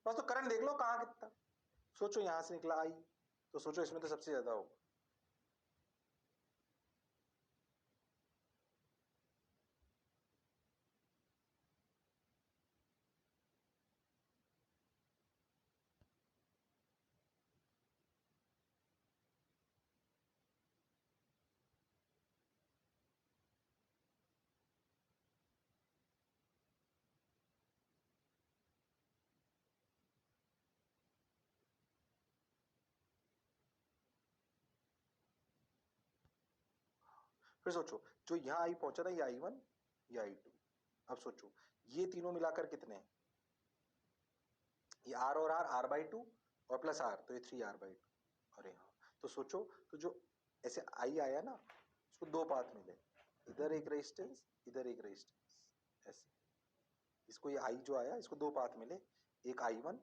बस तो करंट देख लो कहां कितना। सोचो यहां से निकला आई, तो सोचो इसमें तो सबसे ज्यादा होगा। फिर सोचो, जो यहां आई पहुंचा ना, ये आई वन, ये आई टू। अब सोचो ये तीनों मिलाकर कितने हैं, ये आर और आर, आर बाई टू और प्लस आर, तो ये 3r/2। अरे हाँ, तो सोचो, तो जो ऐसे आई आया ना, उसको दो पाथ मिले, इधर एक रेजिस्टेंस, इधर एक रेजिस्टेंस, ऐसे। इसको ये आई जो आया, इसको दो पाथ मिले, एक आई वन,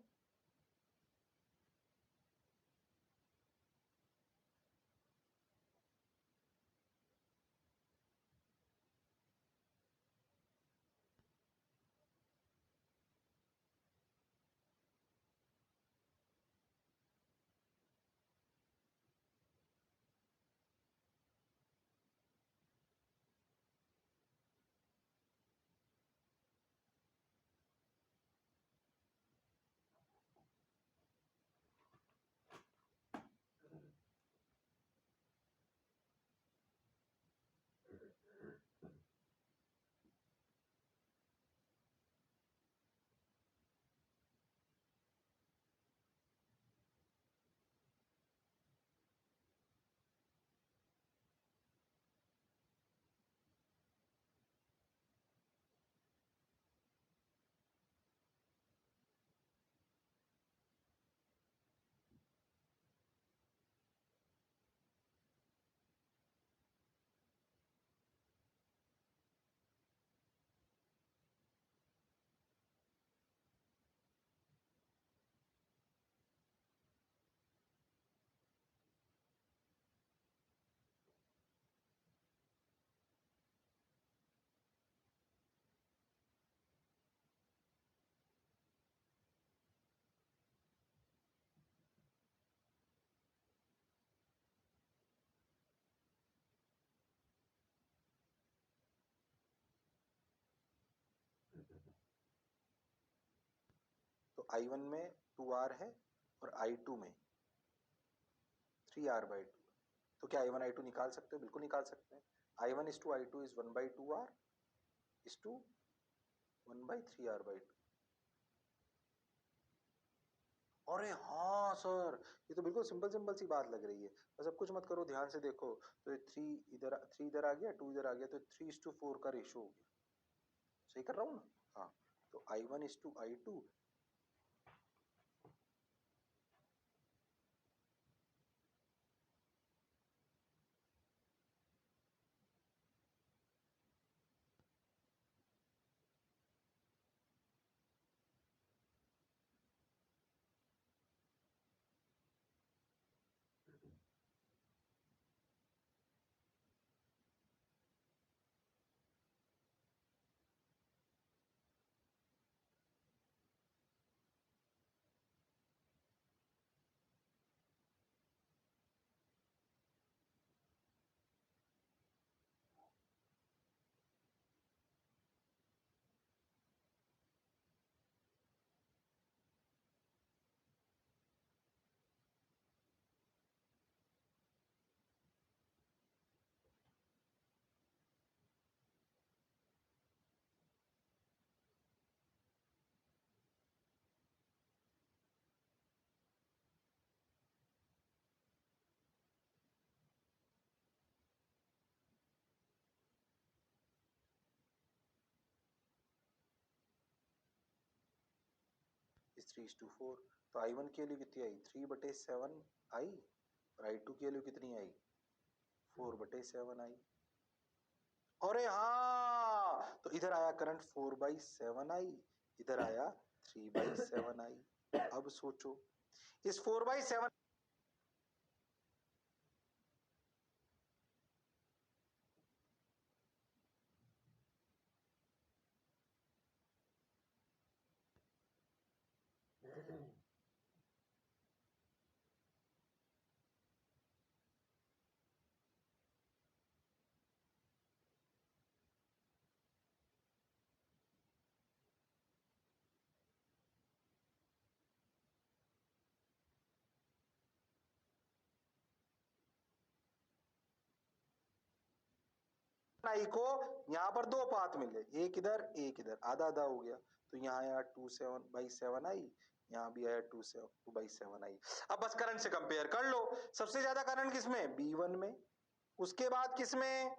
तो आई वन में 2r है और आई टू में 3r/2। तो क्या आई वन आई टू निकाल सकते हो? बिल्कुल निकाल सकते हैं। I one is to I two is 1/2r is to 1/3r/2। अरे हाँ सर, ये तो बिल्कुल सिंपल सिंपल सी बात लग रही है। बस अब कुछ मत करो, ध्यान से देखो, तो ये 3 इधर आ गया, 2 इधर आ गया, तो 3:4 का रेशो हो गया। सही कर रहा हूँ ना? हाँ, तो I1:I2। इज 3:4। तो I1 की वैल्यू कितनी आई? 3/7 आई, और I2 की वैल्यू कितनी आई? 4/7 आई। अरे हाँ, तो इधर आया करंट 4/7 आई, इधर आया 3/7 आई। अब सोचो, इस 4/7 आई को यहां पर दो पाथ मिले, एक इधर एक इधर, आधा आधा हो गया, तो यहाँ आया 2/7 आई, यहाँ भी आया 2/7 आई। अब बस करंट से कंपेयर कर लो, सबसे ज्यादा करंट किसमें, B1 में, उसके बाद किसमें,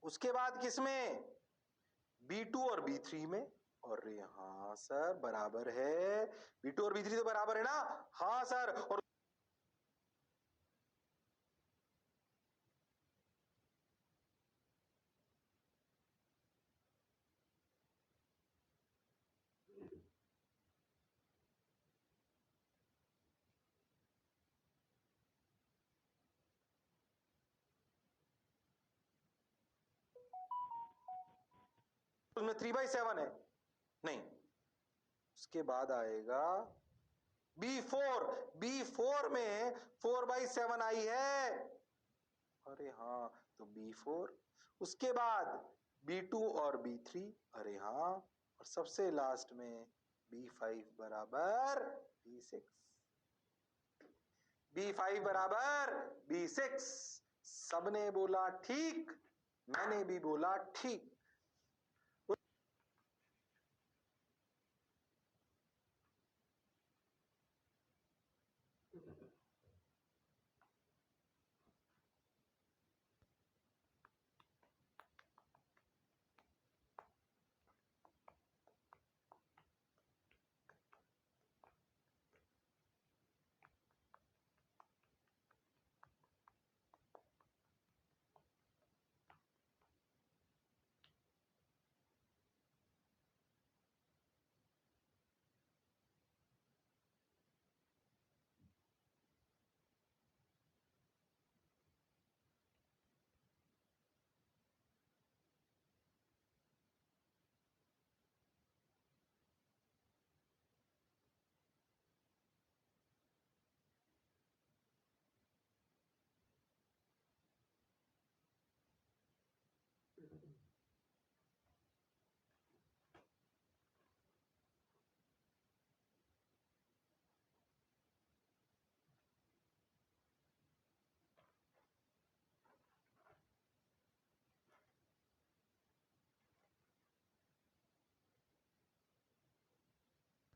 उसके बाद किसमें, B2 और B3 में। और हाँ सर बराबर है, B2 और B3 तो बराबर है ना, हाँ सर। और उसमें 3/7 है, नहीं, उसके बाद आएगा B4 में 4/7 आई है, अरे हाँ, तो B4, उसके बाद B2 और B3, अरे हाँ, और सबसे लास्ट में B5 बराबर B6, B5 बराबर B6। सबने बोला ठीक, मैंने भी बोला ठीक।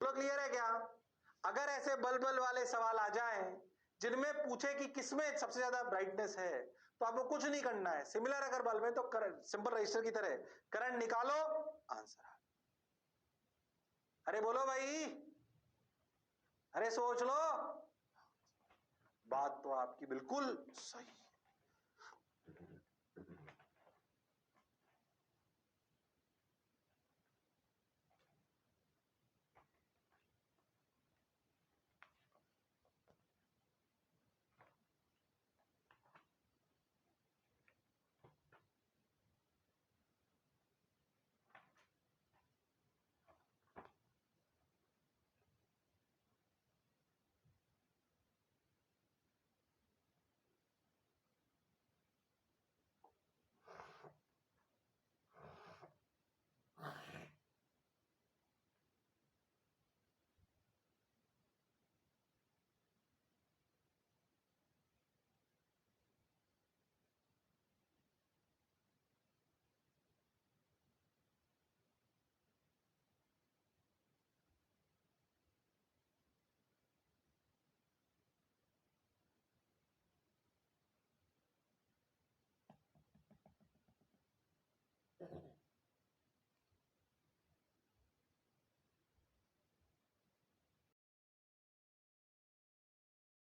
क्लियर है क्या? अगर ऐसे बल्ब वाले सवाल आ जाएं जिनमें पूछे कि किसमें सबसे ज्यादा ब्राइटनेस है, तो आपको कुछ नहीं करना है, सिमिलर अगर बल्ब है तो सिंपल रजिस्टर की तरह करंट निकालो, आंसर आ। अरे बोलो भाई, अरे सोच लो, बात तो आपकी बिल्कुल सही।